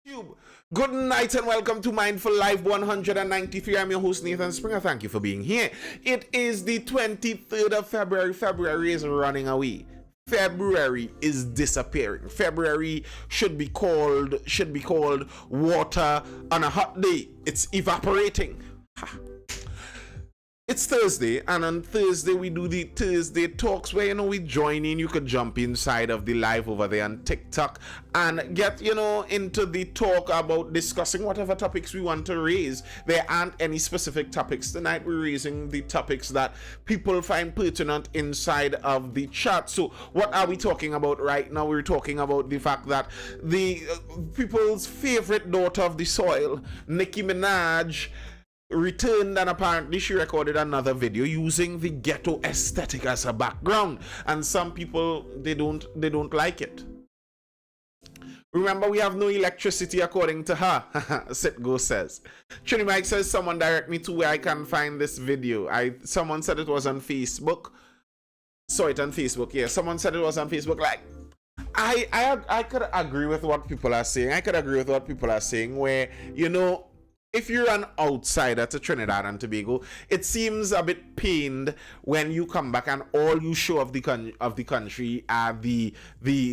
YouTube. Good night and welcome to Mindful Live 193. I'm your host Nathan Springer. Thank you for being here. It is the 23rd of February. February is running away. February is disappearing. February should be called water on a hot day. It's evaporating. It's Thursday, and on Thursday we do the Thursday talks where we join in. You could jump inside of the live over there on TikTok and get into the talk about discussing whatever topics we want to raise. There aren't any specific topics tonight. We're raising the topics that people find pertinent inside of the chat. So what are we talking about right now? We're talking about the fact that the people's favorite daughter of the soil, Nicki Minaj, returned, and apparently she recorded another video using the ghetto aesthetic as a background, and some people they don't like it. Remember, we have no electricity according to her. Sitgo says. Trini Mike says, someone direct me to where I can find this video. Someone said it was on Facebook. Saw it on Facebook. Yeah, someone said it was on Facebook. Like, I could agree with what people are saying. I could agree with what people are saying where, if you're an outsider to Trinidad and Tobago, it seems a bit pained when you come back and all you show of the country are the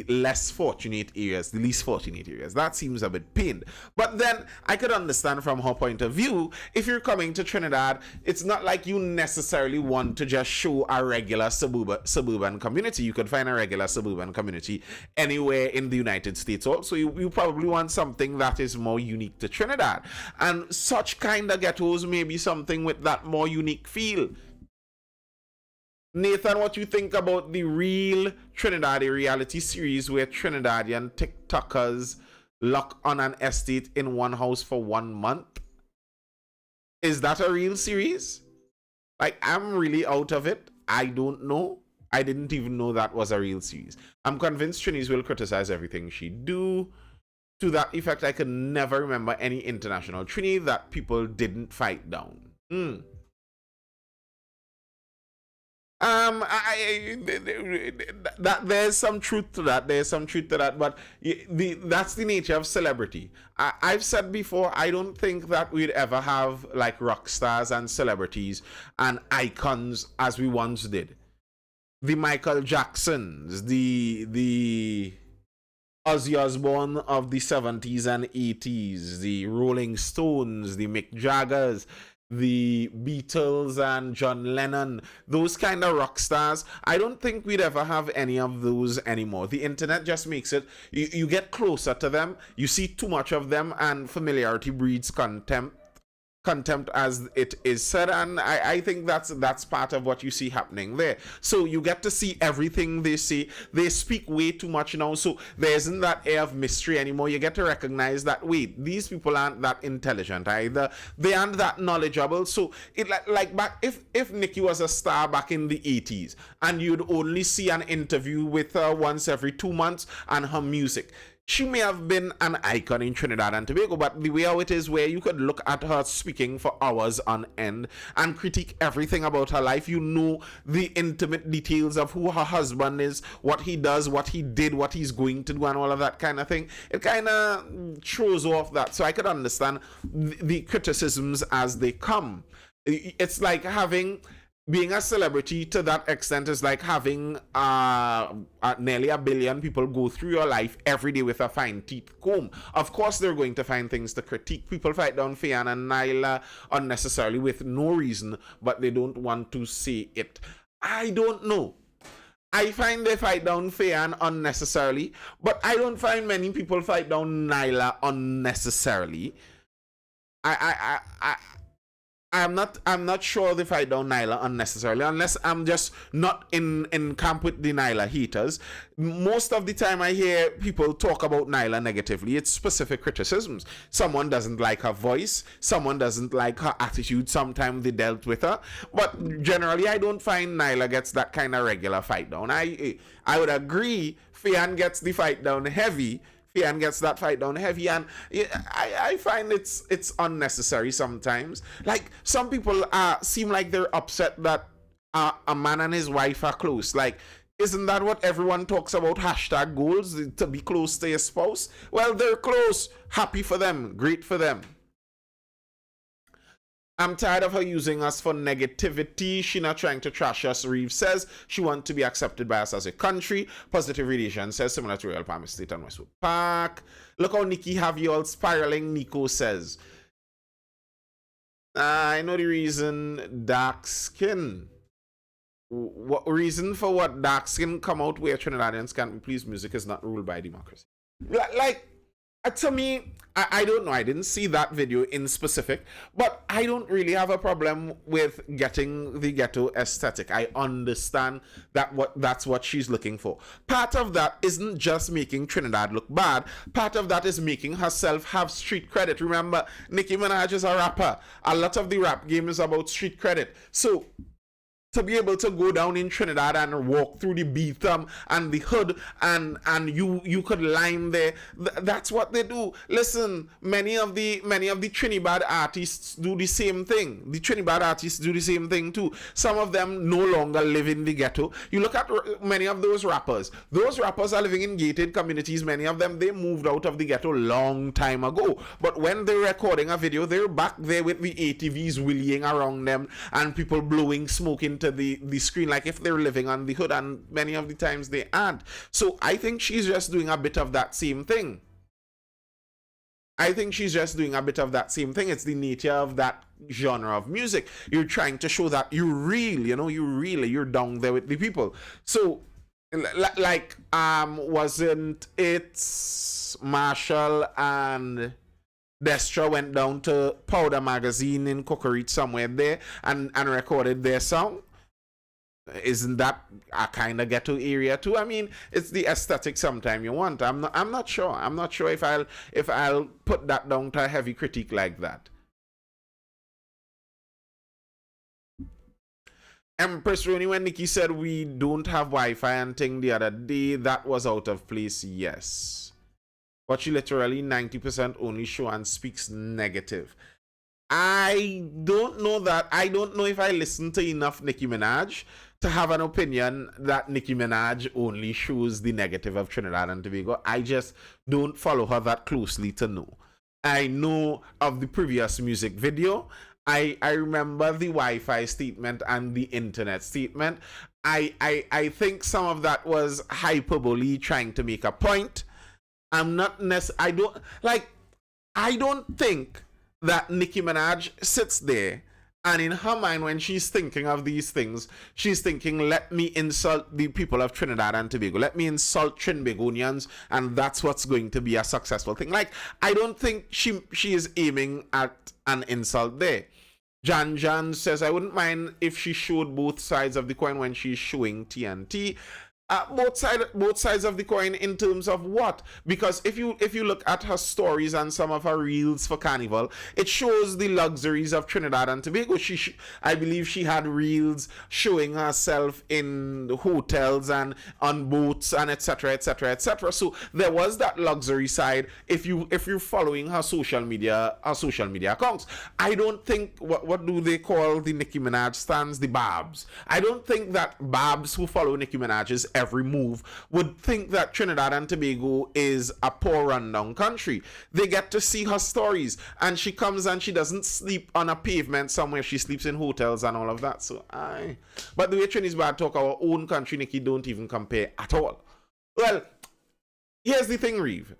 less fortunate areas, the least fortunate areas. That seems a bit pained. But then I could understand from her point of view, if you're coming to Trinidad, it's not like you necessarily want to just show a regular suburban community. You could find a regular suburban community anywhere in the United States also. You probably want something that is more unique to Trinidad. And such kind of ghettos may be something with that more unique feel. Nathan, what you think about the Real Trinidad, a reality series where Trinidadian TikTokers lock on an estate in one house for 1 month? Is that a real series? Like, I'm really out of it. I don't know. I didn't even know that was a real series. I'm convinced Trinis will criticize everything she do. To that effect, I can never remember any international Trini that people didn't fight down. That there's some truth to that. There's some truth to that, but that's the nature of celebrity. I've said before, I don't think that we'd ever have like rock stars and celebrities and icons as we once did. The Michael Jacksons, the Ozzy Osbourne of the 70s and 80s, the Rolling Stones, the Mick Jaggers, the Beatles and John Lennon, those kind of rock stars. I don't think we'd ever have any of those anymore. The internet just makes it, you get closer to them, you see too much of them, and familiarity breeds contempt, as it is said, and I think that's part of what you see happening there. So you get to see everything they say. They speak way too much now, so there isn't that air of mystery anymore. You get to recognize that, wait, these people aren't that intelligent either. They aren't that knowledgeable. So it like back, if Nicki was a star back in the 80s and you'd only see an interview with her once every 2 months and her music, she may have been an icon in Trinidad and Tobago, but the way how it is where you could look at her speaking for hours on end and critique everything about her life. You know the intimate details of who her husband is, what he does, what he did, what he's going to do, and all of that kind of thing. It kind of throws off that. So I could understand the criticisms as they come. It's like being a celebrity to that extent is like having nearly 1 billion people go through your life every day with a fine teeth comb. Of course, they're going to find things to critique. People fight down Fayan and Nyla unnecessarily with no reason, but they don't want to say it. I don't know. I find they fight down Fayan unnecessarily, but I don't find many people fight down Nyla unnecessarily. I'm not sure they fight down Nyla unnecessarily, unless I'm just not in camp with the Nyla haters. Most of the time I hear people talk about Nyla negatively, it's specific criticisms. Someone doesn't like her voice, someone doesn't like her attitude, sometimes they dealt with her. But generally I don't find Nyla gets that kind of regular fight down. I would agree Fayan gets the fight down heavy. Fian gets that fight down heavy, and I find it's unnecessary sometimes. Like, some people seem like they're upset that a man and his wife are close. Like, Isn't that what everyone talks about? Hashtag goals, to be close to your spouse. Well, they're close. Happy for them. Great for them. I'm tired of her using us for negativity. She not trying to trash us, Reeves says. She wants to be accepted by us as a country. Positive Radiation says, similar to Royal Palm Estate and Westwood Park. Look how Nikki have you all spiraling, Nico says. I know the reason. Dark skin. What reason for what? Dark skin come out where Trinidadians can't be pleased. Music is not ruled by democracy. Like, to me, I don't know. I didn't see that video in specific, but I don't really have a problem with getting the ghetto aesthetic. I understand that's what she's looking for. Part of that isn't just making Trinidad look bad. Part of that is making herself have street credit. Remember, Nicki Minaj is a rapper. A lot of the rap game is about street credit. So to be able to go down in Trinidad and walk through the Beetham and the hood and you could line there. That's what they do. Listen, many of the Trinidad artists do the same thing. The Trinidad artists do the same thing too. Some of them no longer live in the ghetto. You look at many of those rappers. Those rappers are living in gated communities. Many of them, they moved out of the ghetto long time ago. But when they're recording a video, they're back there with the ATVs wheeling around them and people blowing smoke into the screen like if they're living on the hood, and many of the times they aren't. So I think she's just doing a bit of that same thing. It's the nature of that genre of music. You're trying to show that you're real, you're down there with the people. So like wasn't it Marshall and Destra went down to Powder Magazine in Cocorite somewhere there and recorded their song? Isn't that a kind of ghetto area too? I mean, it's the aesthetic sometime you want. I'm not sure if I'll put that down to a heavy critique like that. Empress Rooney, when Nikki said we don't have Wi-Fi and thing the other day, that was out of place, yes. But she literally 90% only show and speaks negative. I don't know that. I don't know if I listen to enough Nicki Minaj to have an opinion that Nicki Minaj only shows the negative of Trinidad and Tobago. I just don't follow her that closely to know. I know of the previous music video. I remember the Wi-Fi statement and the internet statement. I think some of that was hyperbole trying to make a point. I don't think that Nicki Minaj sits there and in her mind when she's thinking of these things, she's thinking, let me insult the people of Trinidad and Tobago. Let me insult Trinbagonians, and that's what's going to be a successful thing. Like, I don't think she is aiming at an insult there. Jan says, I wouldn't mind if she showed both sides of the coin when she's showing TNT. Both sides of the coin in terms of what? Because if you look at her stories and some of her reels for Carnival, it shows the luxuries of Trinidad and Tobago. I believe she had reels showing herself in hotels and on boats and etc. etc. etc. So there was that luxury side. If you're following her social media accounts, I don't think what do they call the Nicki Minaj stans? The Babs. I don't think that Babs who follow Nicki Minaj's every move would think that Trinidad and Tobago is a poor rundown country. They get to see her stories, and she comes and she doesn't sleep on a pavement somewhere. She sleeps in hotels and all of that. So but the way Trin is bad talk, our own country, Nikki, don't even compare at all. Well, here's the thing, Reeve.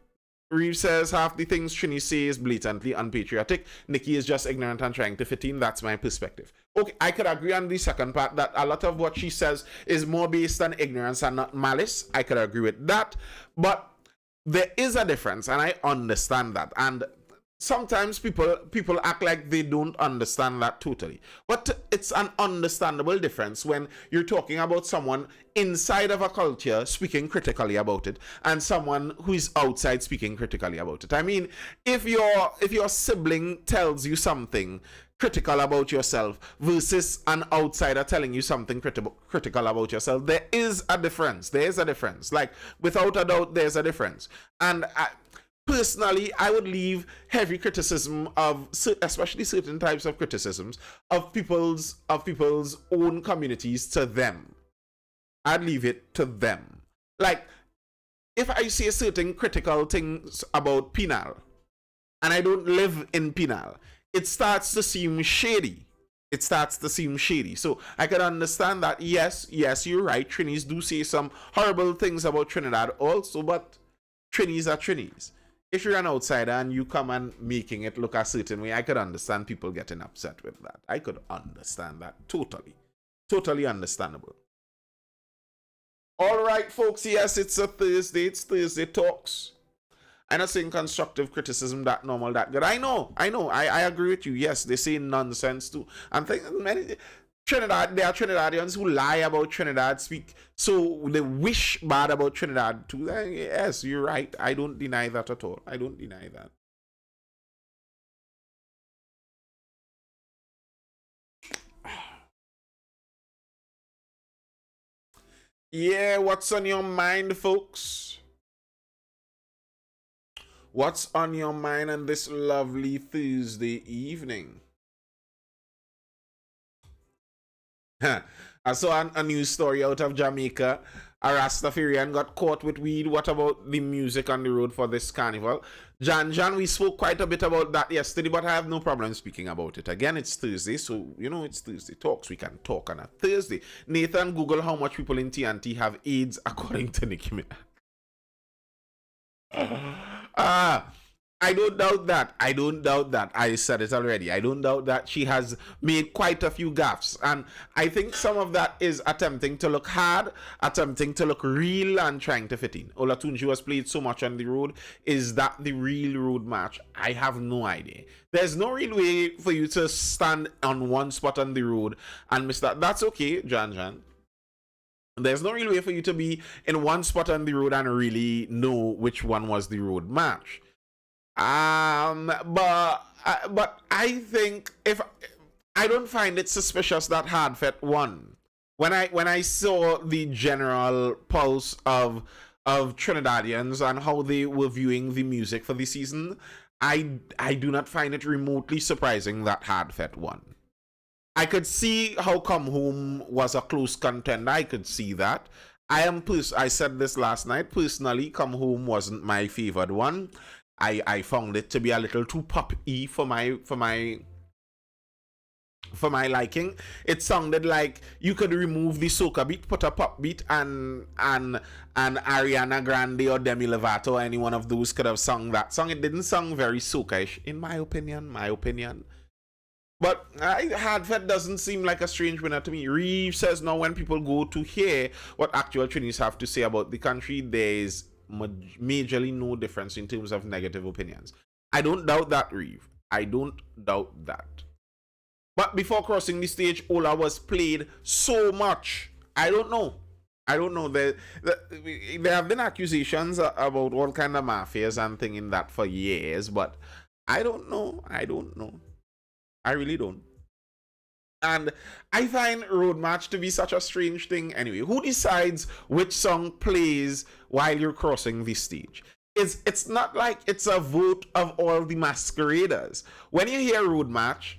Reeve says half the things Trini say is blatantly unpatriotic. Nikki is just ignorant and trying to fit in. That's my perspective. Okay, I could agree on the second part that a lot of what she says is more based on ignorance and not malice. I could agree with that. But there is a difference, and I understand that. And sometimes people act like they don't understand that totally. But it's an understandable difference when you're talking about someone inside of a culture speaking critically about it and someone who is outside speaking critically about it. I mean, if your sibling tells you something critical about yourself versus an outsider telling you something critical about yourself, there is a difference. Like, without a doubt, there's a difference. And personally, I would leave heavy criticism of, especially certain types of criticisms of people's own communities to them. I'd leave it to them. Like, if I say certain critical things about Penal, and I don't live in Penal, it starts to seem shady. It starts to seem shady. So I can understand that, yes, you're right. Trinis do say some horrible things about Trinidad also, but Trinis are Trinis. If you're an outsider and you come and making it look a certain way, I could understand people getting upset with that. I could understand that totally. Totally understandable. All right, folks. Yes, it's a Thursday. It's Thursday Talks. I'm not saying constructive criticism that normal, that good. I know. I agree with you. Yes, they say nonsense too. I'm thinking many Trinidad, there are Trinidadians who lie about Trinidad, speak so they wish bad about Trinidad too. Yes, you're right. I don't deny that at all. I don't deny that. Yeah, what's on your mind, folks? What's on your mind on this lovely Thursday evening? I saw a news story out of Jamaica. A Rastafarian got caught with weed. What about the music on the road for this carnival? John, we spoke quite a bit about that yesterday, but I have no problem speaking about it. Again, it's Thursday, so, it's Thursday Talks. We can talk on a Thursday. Nathan, Google how much people in TNT have AIDS according to Nicki Minaj. I don't doubt that. I don't doubt that. I said it already. I don't doubt that she has made quite a few gaffes. And I think some of that is attempting to look hard, attempting to look real, and trying to fit in. Olatunji was played so much on the road. Is that the real road match? I have no idea. There's no real way for you to stand on one spot on the road and miss that. That's okay, Jan. There's no real way for you to be in one spot on the road and really know which one was the road match. But I think if I don't find it suspicious that Hardfet won. When I saw the general pulse of Trinidadians and how they were viewing the music for the season, I do not find it remotely surprising that Hardfet won. I could see how Come Home was a close contender. I could see that. I said this last night. Personally, Come Home wasn't my favored one. I found it to be a little too pop-y for my liking. It sounded like you could remove the soca beat, put a pop beat, and Ariana Grande or Demi Lovato or any one of those could have sung that song. It didn't sound very soca-ish, in my opinion. But Hardfet doesn't seem like a strange winner to me. Reeve says now when people go to hear what actual Trinis have to say about the country, there's majorly no difference in terms of negative opinions. I don't doubt that, Reeve. I don't doubt that. But before crossing the stage, Ola was played so much. I don't know. There have been accusations about all kind of mafias and thing in that for years, but I don't know. I really don't. And I find road match to be such a strange thing anyway. Who decides which song plays while you're crossing the stage? It's not like it's a vote of all the masqueraders. When you hear road match,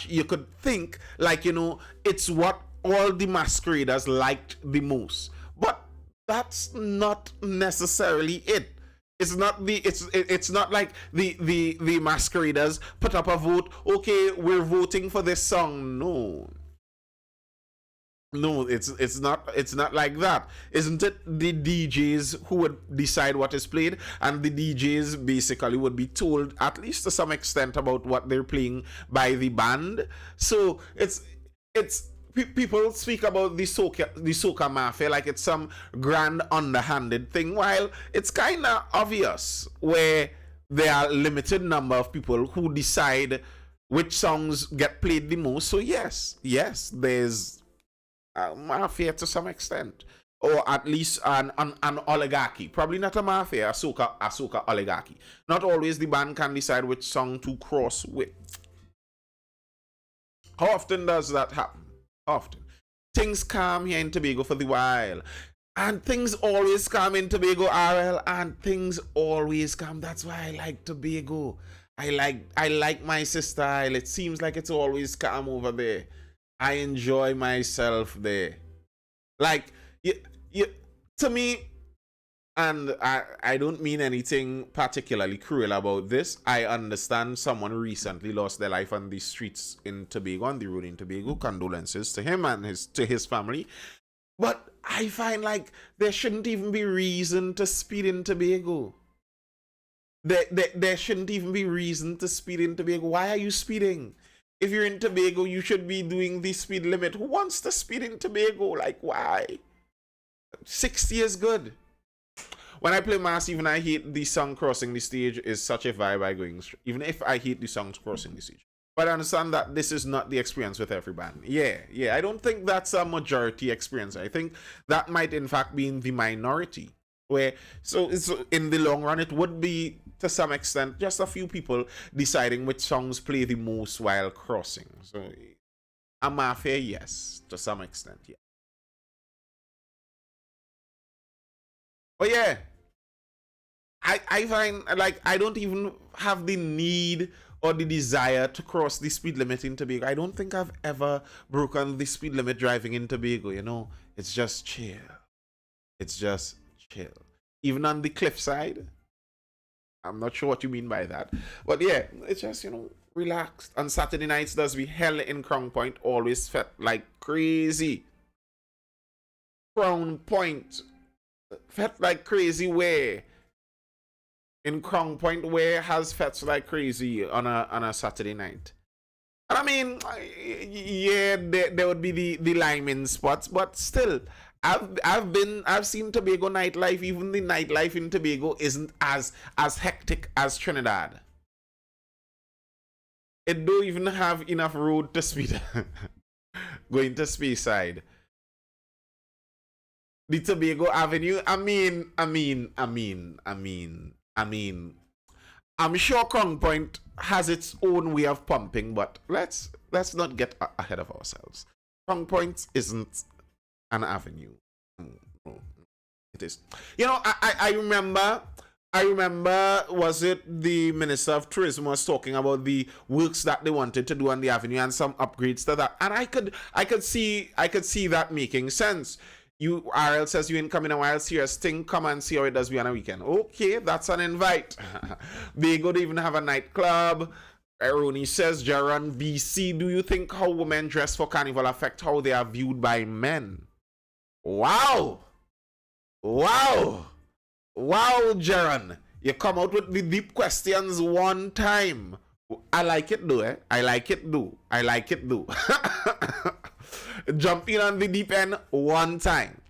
you could think like, it's what all the masqueraders liked the most. But that's not necessarily it. It's not like the masqueraders put up a vote. Okay, we're voting for this song. No, it's not like that. Isn't it the DJs who would decide what is played, and the DJs basically would be told at least to some extent about what they're playing by the band. So it's people speak about the soca mafia like it's some grand underhanded thing, while it's kind of obvious where there are limited number of people who decide which songs get played the most. So yes, there's a mafia to some extent, or at least an oligarchy. Probably not a mafia, a soca oligarchy. Not always the band can decide which song to cross with. How often does that happen? Often. Things calm here in Tobago for the while. And things always calm in Tobago, RL, and things always calm. That's why I like Tobago. I like my style. It seems like it's always calm over there. I enjoy myself there. Like, you, to me, and I don't mean anything particularly cruel about this. I understand someone recently lost their life on the streets in Tobago, on the road in Tobago. Condolences to him and his family. But I find like there shouldn't even be reason to speed in Tobago. There shouldn't even be reason to speed in Tobago. Why are you speeding? If you're in Tobago, you should be doing the speed limit. Who wants to speed in Tobago? Like, why? 60 is good. When I play Mass, even I hate the song Crossing the Stage is such a vibe I going, even if I hate the songs Crossing the Stage. But I understand that this is not the experience with every band. Yeah. I don't think that's a majority experience. I think that might in fact be in the minority. Where, so in the long run, it would be, to some extent, just a few people deciding which songs play the most while crossing. So, a mafia, yes, to some extent, yeah. But yeah, I find like I don't even have the need or the desire to cross the speed limit in Tobago. I don't think I've ever broken the speed limit driving in Tobago, you know. It's just chill. It's just chill. Even on the cliffside. I'm not sure what you mean by that. But yeah, it's just, you know, relaxed. On Saturday nights does be hell in Crown Point. Always felt like crazy. Crown Point. Felt like crazy where? In Crown Point, where has felt like crazy on a Saturday night? And I mean, yeah, there would be the liming spots, but still, I've seen Tobago nightlife. Even the nightlife in Tobago isn't as hectic as Trinidad. It don't even have enough road to speed going to Speyside. The Tobago Avenue. I mean, I'm sure Crown Point has its own way of pumping, but let's not get ahead of ourselves. Crown Point isn't an avenue. No, it is. You know, I remember, was it the Minister of Tourism was talking about the works that they wanted to do on the avenue and some upgrades to that, and I could see that making sense. You RL says you ain't coming a while, serious thing, come and see how it does be on a weekend. Okay, that's an invite. They go to even have a nightclub. Eroni says, Jaron BC, do you think how women dress for carnival affect how they are viewed by men? Wow, Jaron. You come out with the deep questions one time. I like it though, I like it though. Jumping on the deep end one time.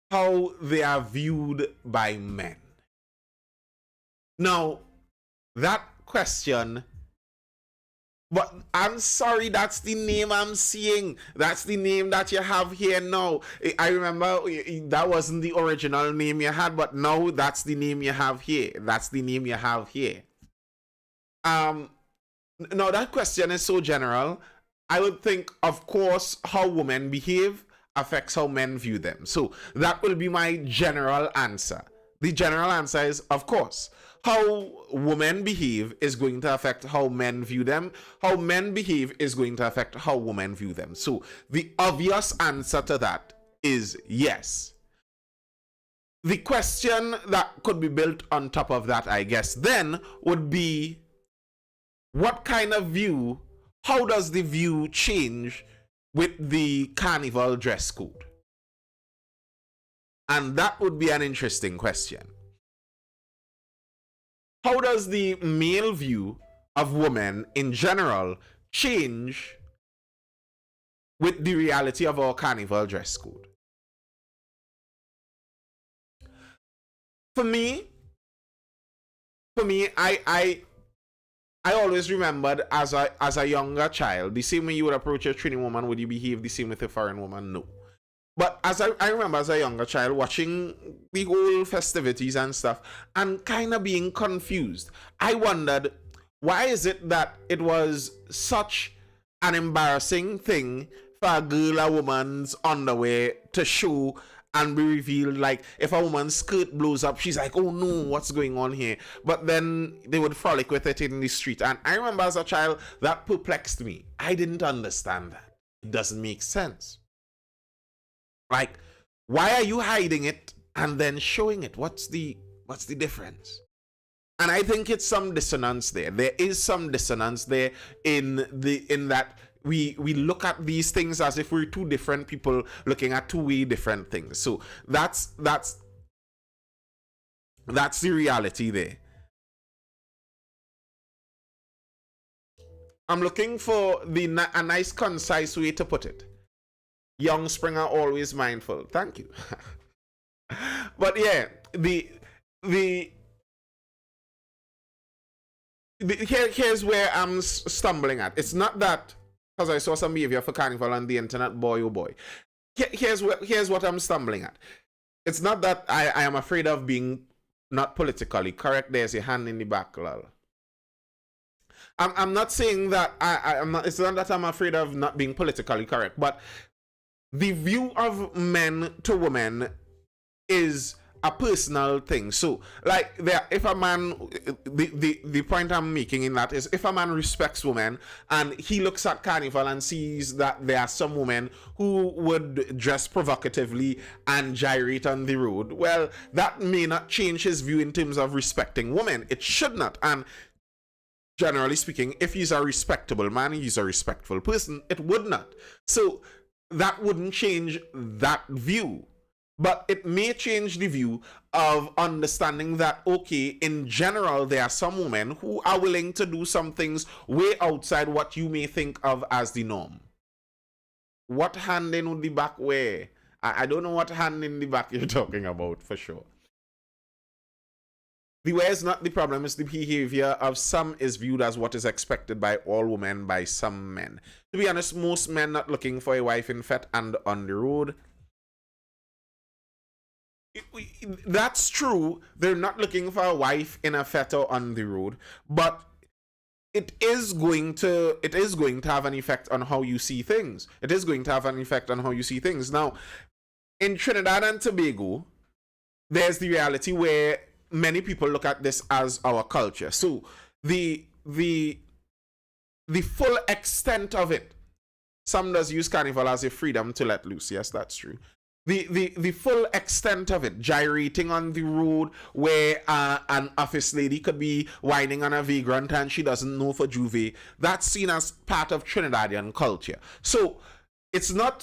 How they are viewed by men. Now, that question, but I'm sorry, that's the name I'm seeing. That's the name that you have here now. I remember that wasn't the original name you had, but now that's the name you have here. Now that question is so general. I would think, of course, how women behave affects how men view them. So that will be my general answer. The general answer is, of course, how women behave is going to affect how men view them. How men behave is going to affect how women view them. So the obvious answer to that is yes. The question that could be built on top of that, I guess, then would be, what kind of view, how does the view change with the carnival dress code? And that would be an interesting question. How does the male view of women in general change with the reality of our carnival dress code? For me, I always remembered as a younger child, the same way you would approach a Trini woman, would you behave the same with a foreign woman? No. But as I remember as a younger child watching the whole festivities and stuff and kind of being confused. I wondered, why is it that it was such an embarrassing thing for a girl or woman's underwear to show and be revealed? Like, if a woman's skirt blows up, she's like, oh no, what's going on here? But then they would frolic with it in the street. And I remember as a child, that perplexed me. I didn't understand that. It doesn't make sense. Like, why are you hiding it and then showing it? What's the difference? And I think it's some dissonance there. There is some dissonance there in that we look at these things as if we're two different people looking at two way different things. So that's the reality there. I'm looking for a nice, concise way to put it. Young Springer, always mindful. Thank you. But yeah, here's where I'm stumbling at. It's not that because I saw some behavior for carnival on the internet, boy oh boy. Here's what I'm stumbling at. It's not that I am afraid of being not politically correct. There's a hand in the back, lol. I'm not saying that I'm not. It's not that I'm afraid of not being politically correct, but the view of men to women is a personal thing. So, like, if a man, the point I'm making in that is, if a man respects women and he looks at carnival and sees that there are some women who would dress provocatively and gyrate on the road, well, that may not change his view in terms of respecting women. It should not. And generally speaking, if he's a respectable man, he's a respectful person, it would not. So that wouldn't change that view. But it may change the view of understanding that, okay, in general, there are some women who are willing to do some things way outside what you may think of as the norm. What hand in the back where? I don't know what hand in the back you're talking about, for sure. The where is not the problem, it's the behavior of some is viewed as what is expected by all women by some men. To be honest, most men not looking for a wife in fet and on the road. That's true. They're not looking for a wife in a fet or on the road, but it is going to have an effect on how you see things. It is going to have an effect on how you see things. Now, in Trinidad and Tobago, there's the reality where many people look at this as our culture. So the full extent of it, some does use carnival as a freedom to let loose. Yes, that's true. The full extent of it, gyrating on the road where an office lady could be whining on a vagrant and she doesn't know for Juve, that's seen as part of Trinidadian culture. So it's not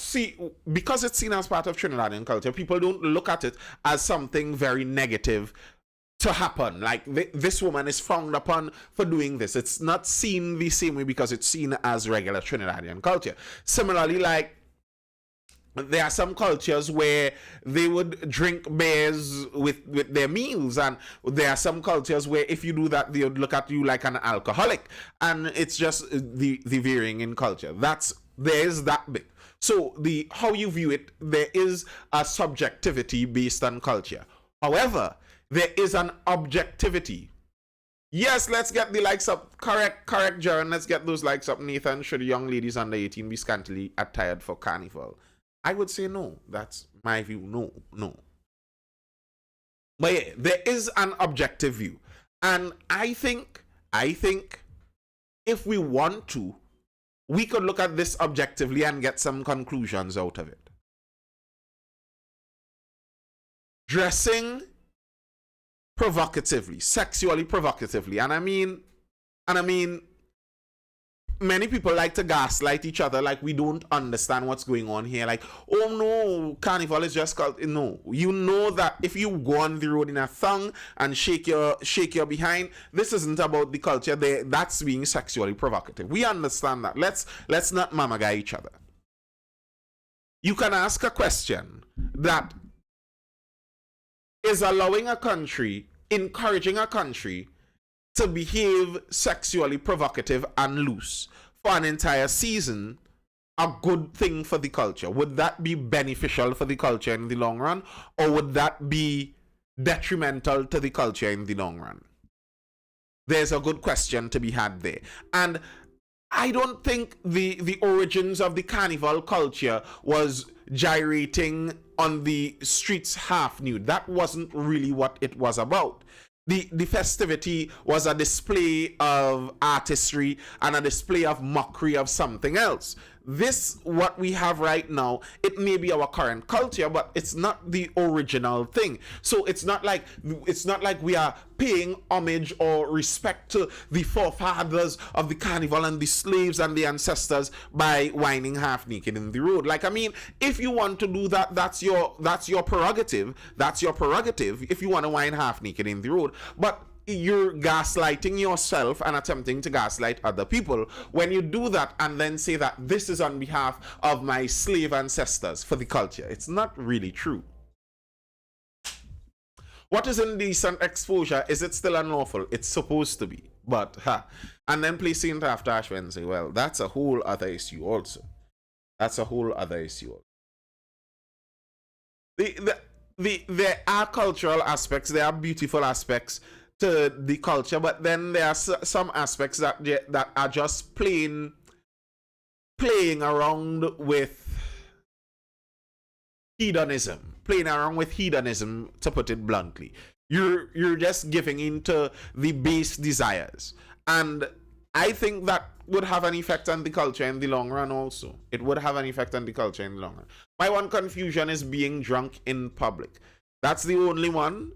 because it's seen as part of Trinidadian culture, people don't look at it as something very negative to happen. Like, this woman is frowned upon for doing this. It's not seen the same way because it's seen as regular Trinidadian culture. Similarly, like, there are some cultures where they would drink beers with their meals, and there are some cultures where if you do that, they would look at you like an alcoholic, and it's just the varying in culture. There is that bit. So how you view it, there is a subjectivity based on culture. However, there is an objectivity. Yes, let's get the likes up. Correct, Jaron. Let's get those likes up. Nathan, should young ladies under 18 be scantily attired for carnival? I would say no. That's my view. No. But yeah, there is an objective view. And I think if we want to, we could look at this objectively and get some conclusions out of it. Dressing provocatively, sexually provocatively, and I mean, many people like to gaslight each other like we don't understand what's going on here. Like, oh no, carnival is just called. No, you know that if you go on the road in a thong and shake your behind, this isn't about the culture. That's being sexually provocative. We understand that. Let's not mama guy each other. You can ask a question that is allowing a country, encouraging a country to behave sexually provocative and loose for an entire season a good thing for the culture? Would that be beneficial for the culture in the long run, or would that be detrimental to the culture in the long run? There's a good question to be had there. And I don't think the origins of the carnival culture was gyrating on the streets half nude. That wasn't really what it was about. The festivity was a display of artistry and a display of mockery of something else. this, what we have right now, it may be our current culture, but it's not the original thing. So it's not like we are paying homage or respect to the forefathers of the carnival and the slaves and the ancestors by whining half naked in the road. Like, I mean, if you want to do that, that's your prerogative. That's your prerogative if you want to whine half naked in the road. But you're gaslighting yourself and attempting to gaslight other people when you do that and then say that this is on behalf of my slave ancestors for the culture. It's not really true. What is indecent exposure? Is it still unlawful? It's supposed to be, but and then placing it after Ash Wednesday, well, that's a whole other issue also. That's a whole other issue. There are cultural aspects, there are beautiful aspects to the culture, but then there are some aspects that are just playing around with hedonism, to put it bluntly. You're just giving into the base desires, and I think that would have an effect on the culture in the long run also. It would have an effect on the culture in the long run. My one confusion is being drunk in public. That's the only one.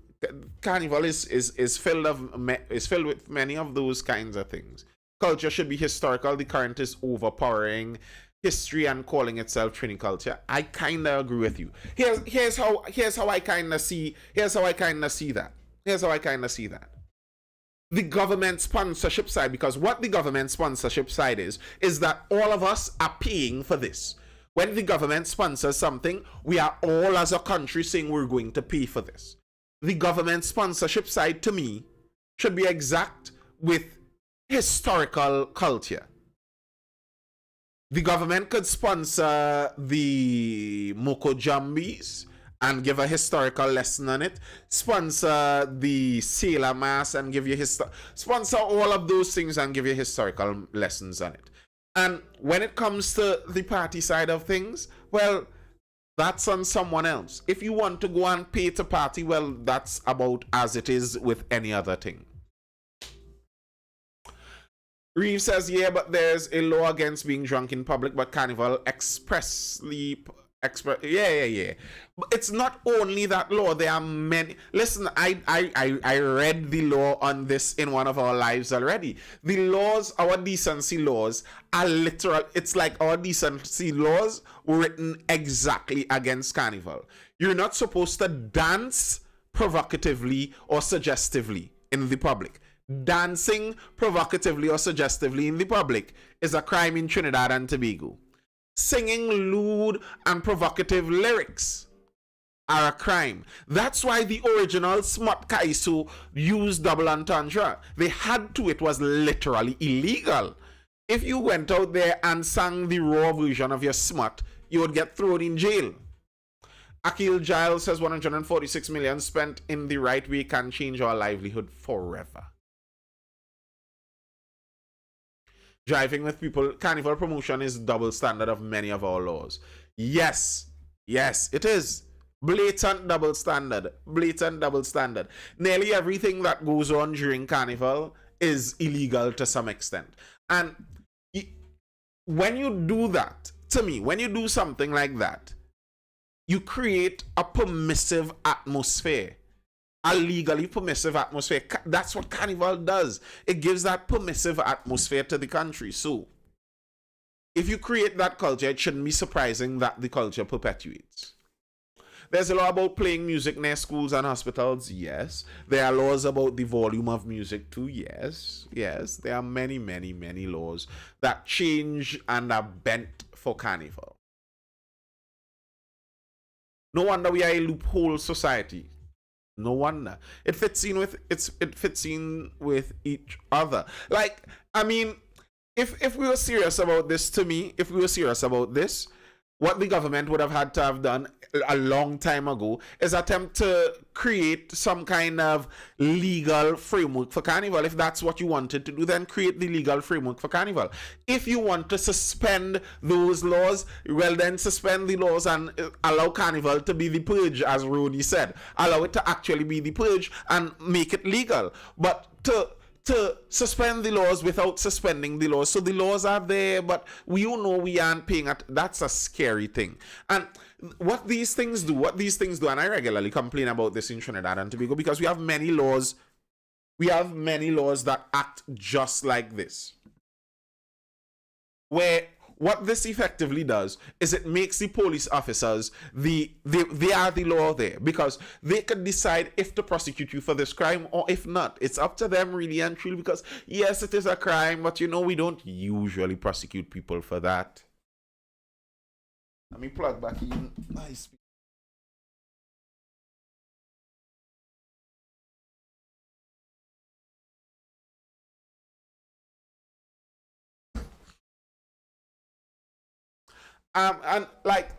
Carnival is filled with many of those kinds of things. Culture should be historical. The current is overpowering history and calling itself Trini culture. I kind of agree with you. Here's how I kind of see that. The government sponsorship side, because what the government sponsorship side is that all of us are paying for this. When the government sponsors something, we are all as a country saying we're going to pay for this. The government sponsorship side, to me, should be exact with historical culture. The government could sponsor the Moko Jumbies and give a historical lesson on it. Sponsor the Sailor Mass and give you sponsor all of those things and give you historical lessons on it. And when it comes to the party side of things, well, that's on someone else. If you want to go and pay to party, well, that's about as it is with any other thing. Reeve says, yeah, but there's a law against being drunk in public, but Carnival yeah. But it's not only that law. There are many. Listen, I read the law on this in one of our lives already. The laws, our decency laws, are literal. It's like our decency laws were written exactly against Carnival. You're not supposed to dance provocatively or suggestively in the public. Dancing provocatively or suggestively in the public is a crime in Trinidad and Tobago. Singing lewd and provocative lyrics are a crime. That's why the original Smut Kaisu used double entendre. They had to. It was literally illegal. If you went out there and sang the raw version of your smut, you would get thrown in jail. Akil Giles says 146 million spent in the right way can change our livelihood forever. Driving with people, Carnival promotion is double standard of many of our laws. Yes, it is. Blatant double standard. Nearly everything that goes on during Carnival is illegal to some extent. And when you do that, to me, when you do something like that, you create a permissive atmosphere. A legally permissive atmosphere. That's what Carnival does. It gives that permissive atmosphere to the country. So, if you create that culture, it shouldn't be surprising that the culture perpetuates. There's a law about playing music near schools and hospitals. Yes. There are laws about the volume of music too. Yes. There are many laws that change and are bent for Carnival. No wonder we are a loophole society. No wonder. It fits in with each other. Like, I mean, if we were serious about this, what the government would have had to have done a long time ago is attempt to create some kind of legal framework for Carnival. If that's what you wanted to do, then create the legal framework for Carnival. If you want to suspend those laws, well, then suspend the laws and allow Carnival to be the purge, as Rodi said. Allow it to actually be the purge and make it legal. But to to suspend the laws without suspending the laws. So the laws are there, but we all know we aren't paying at. That's a scary thing. And what these things do, and I regularly complain about this in Trinidad and Tobago because we have many laws. We have many laws that act just like this. Where what this effectively does is it makes the police officers they are the law there, because they can decide if to prosecute you for this crime or if not. It's up to them really and truly, because yes, it is a crime, but we don't usually prosecute people for that. Let me plug back in. Nice. And like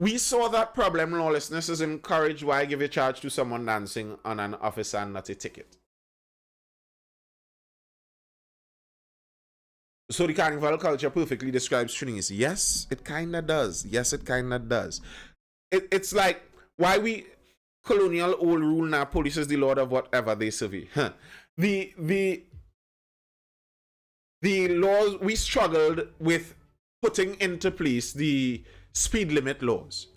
we saw that problem lawlessness is encouraged. Why give a charge to someone dancing on an officer and not a ticket? So the carnival culture perfectly describes Trinidad. Yes, it kinda does. Yes, it kinda does. It's like why we colonial old rule now. Police is the lord of whatever they survey. Huh. The laws we struggled with putting into place the speed limit laws.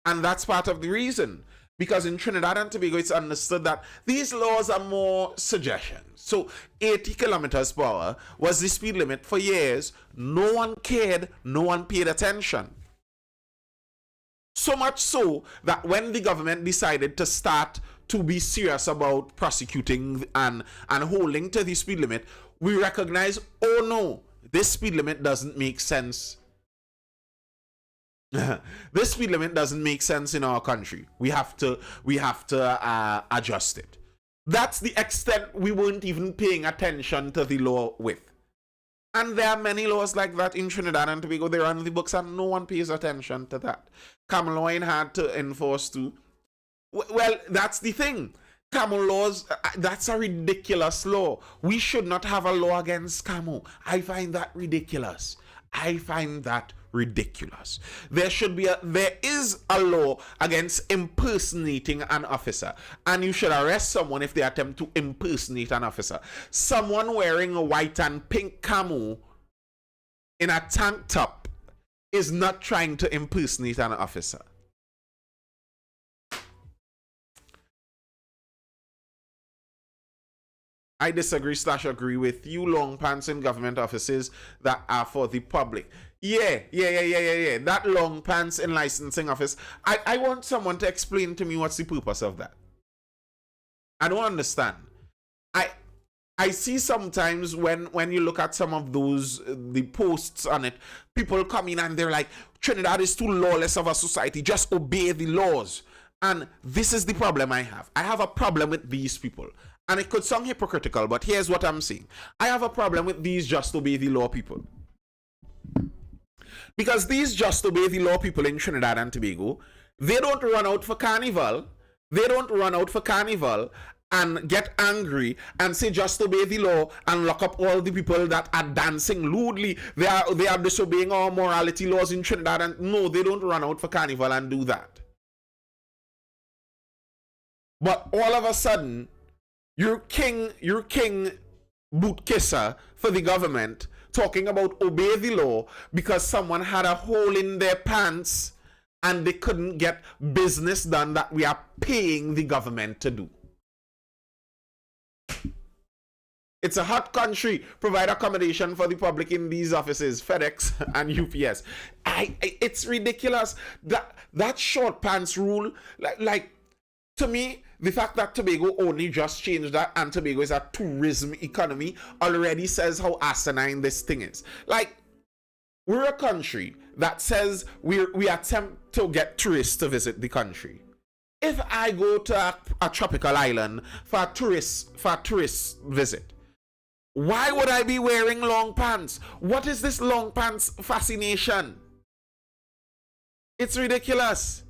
And that's part of the reason. Because in Trinidad and Tobago, it's understood that these laws are more suggestions. So 80 kilometers per hour was the speed limit for years. No one cared. No one paid attention. So much so that when the government decided to start to be serious about prosecuting and holding to the speed limit, we recognize, oh no, this speed limit doesn't make sense. This speed limit doesn't make sense in our country. We have to adjust it. That's the extent we weren't even paying attention to the law with. And there are many laws like that in Trinidad and Tobago. They're on the books and no one pays attention to that. Cameloin had to enforce too. Well, that's the thing. Camel laws, that's a ridiculous law. We should not have a law against camel. I find that ridiculous. There is a law against impersonating an officer, and you should arrest someone if they attempt to impersonate an officer. Someone wearing a white and pink camo in a tank top is not trying to impersonate an officer. I disagree / agree with you. Long pants in government offices that are for the public. Yeah. That long pants in licensing office. I want someone to explain to me what's the purpose of that. I don't understand. I see sometimes when you look at some of those, the posts on it, people come in and they're like, Trinidad is too lawless of a society. Just obey the laws. And this is the problem I have. I have a problem with these people. And it could sound hypocritical, but here's what I'm saying. I have a problem with these just obey the law people. Because these just obey the law people in Trinidad and Tobago, they don't run out for carnival. They don't run out for carnival and get angry and say just obey the law and lock up all the people that are dancing lewdly. They are disobeying our morality laws in Trinidad. And no, they don't run out for carnival and do that. But all of a sudden, your king boot kisser for the government talking about obey the law because someone had a hole in their pants and they couldn't get business done that we are paying the government to do. It's a hot country. Provide accommodation for the public in these offices, FedEx and UPS. It's ridiculous. That short pants rule, like to me, the fact that Tobago only just changed that and Tobago is a tourism economy already says how asinine this thing is. Like, we're a country that says we attempt to get tourists to visit the country. If I go to a tropical island for a tourist visit, why would I be wearing long pants? What is this long pants fascination? It's ridiculous.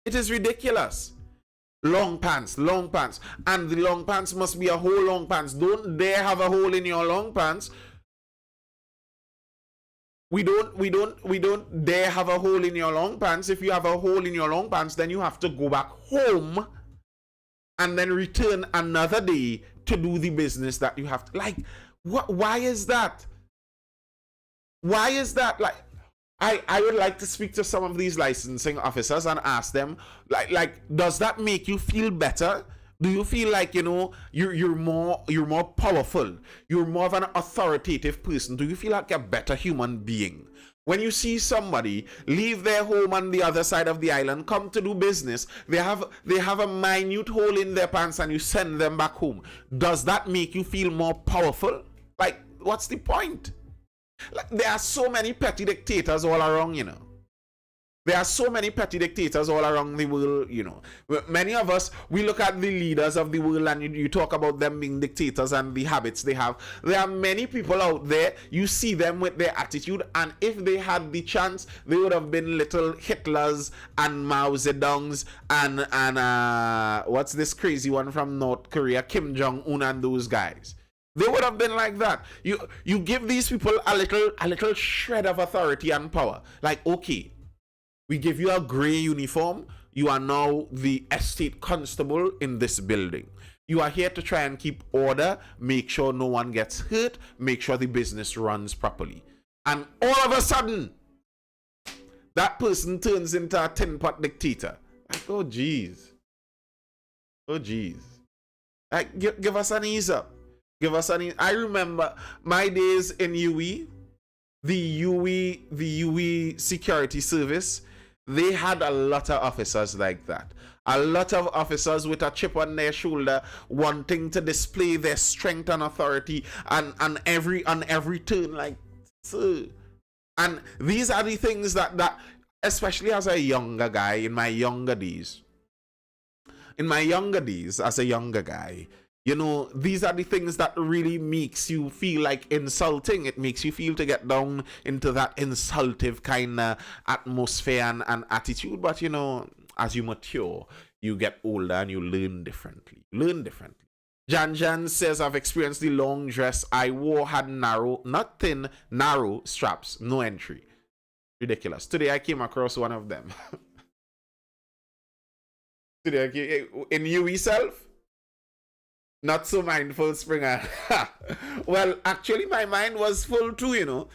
It is ridiculous. Long pants. And the long pants must be a whole long pants. Don't dare have a hole in your long pants. We don't dare have a hole in your long pants. If you have a hole in your long pants, then you have to go back home and then return another day to do the business that you have to. Like, what? Why is that? Why is that? Like, I would like to speak to some of these licensing officers and ask them, like, does that make you feel better? Do you feel like, you know, you're more powerful? You're more of an authoritative person? Do you feel like a better human being? When you see somebody leave their home on the other side of the island, come to do business, they have a minute hole in their pants and you send them back home. Does that make you feel more powerful? Like, what's the point? Like, there are so many petty dictators all around, you know. There are so many petty dictators all around the world, you know. Many of us, we look at the leaders of the world and you talk about them being dictators and the habits they have. There are many people out there, you see them with their attitude, and if they had the chance, they would have been little Hitlers and Mao Zedongs and what's this crazy one from North Korea, Kim Jong-un and those guys. They would have been like that. You give these people a little shred of authority and power. Like, okay, we give you a gray uniform. You are now the estate constable in this building. You are here to try and keep order, make sure no one gets hurt, make sure the business runs properly. And all of a sudden, that person turns into a tin pot dictator. Like, oh geez. Oh geez. Like, give us an ease up. Give us an ease. I remember my days in UE, the UE security service. They had a lot of officers like that. A lot of officers with a chip on their shoulder, wanting to display their strength and authority on every turn, like, sir. And these are the things that especially as a younger guy, in my younger days, as a younger guy, you know, these are the things that really makes you feel like insulting. It makes you feel to get down into that insultive kind of atmosphere and attitude. But, you know, as you mature, you get older and you learn differently. Jan says, I've experienced the long dress I wore had narrow, not thin, narrow straps, no entry. Ridiculous. Today I came across one of them. Today in UE self. Not so mindful, Springer. Well, actually, my mind was full too, you know.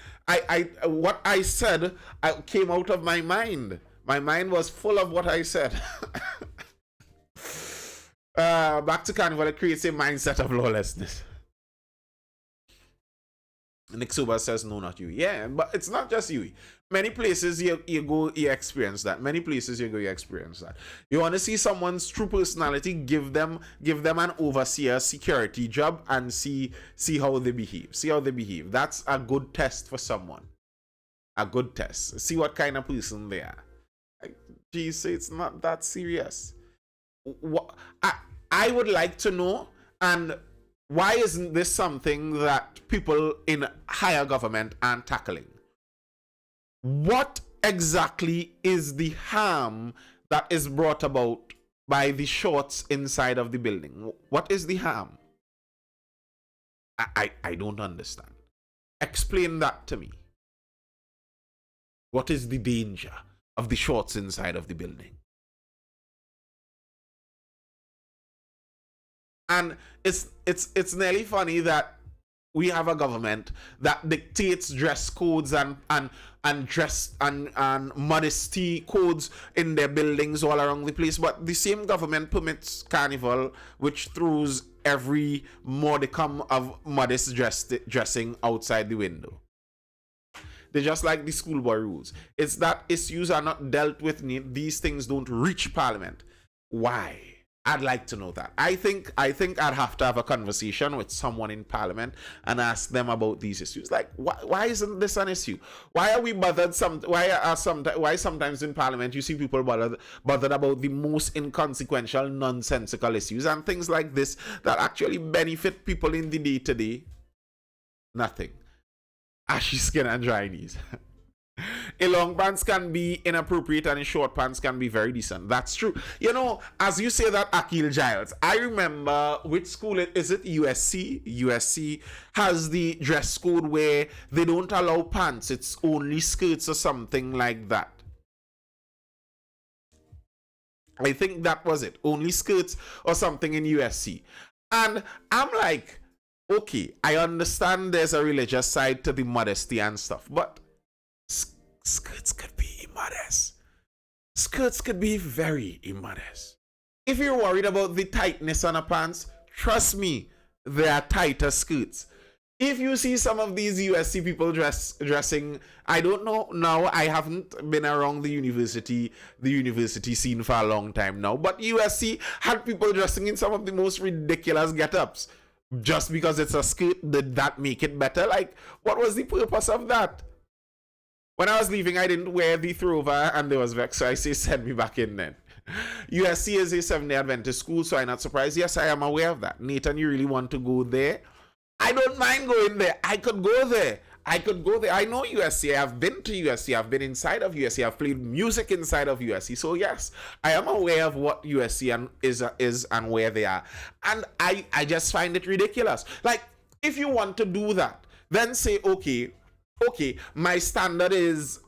What I said came out of my mind. My mind was full of what I said. Back to Carnival, it creates a mindset of lawlessness. Nick Suba says, no, not you. Yeah, but it's not just you. Many places you go, you experience that. Many places you go, you experience that. You want to see someone's true personality, give them an overseer security job and see how they behave. See how they behave. That's a good test for someone. A good test. See what kind of person they are. Geez, it's not that serious. What I would like to know, and why isn't this something that people in higher government aren't tackling? What exactly is the harm that is brought about by the shorts inside of the building? What is the harm? I don't understand. Explain that to me. What is the danger of the shorts inside of the building? And it's nearly funny that we have a government that dictates dress codes and dress and modesty codes in their buildings all around the place, but the same government permits Carnival, which throws every modicum of modest dressing outside the window. They're just like the schoolboy rules. It's that issues are not dealt with. These things don't reach Parliament. Why? I'd like to know that. I think I'd have to have a conversation with someone in Parliament and ask them about these issues. Like, why isn't this an issue? Why are we bothered? Why sometimes in Parliament you see people bothered about the most inconsequential, nonsensical issues and things like this that actually benefit people in the day-to-day? Nothing. Ashy skin and dry knees. A long pants can be inappropriate and a short pants can be very decent. That's true. You know, as you say that, Akil Giles, I remember which school is it? USC? USC has the dress code where they don't allow pants. It's only skirts or something like that. I think that was it. Only skirts or something in USC. And I'm like, okay, I understand there's a religious side to the modesty and stuff, but skirts could be immodest. Skirts could be very immodest. If you're worried about the tightness on a pants, trust me, there are tighter skirts. If you see some of these USC people dressing, I don't know now. I haven't been around the university scene for a long time now. But USC had people dressing in some of the most ridiculous get-ups. Just because it's a skirt, did that make it better? Like, what was the purpose of that? When I was leaving, I didn't wear the thrower, and there was vex, so I say send me back in then. USC is a Seventh-day Adventist school, so I'm not surprised. Yes, I am aware of that. Nathan, you really want to go there? I don't mind going there. I could go there. I know USC. I've been to USC. I've been inside of USC. I've played music inside of USC. So yes, I am aware of what USC is and where they are. And I just find it ridiculous. Like, if you want to do that, then say, okay, my standard is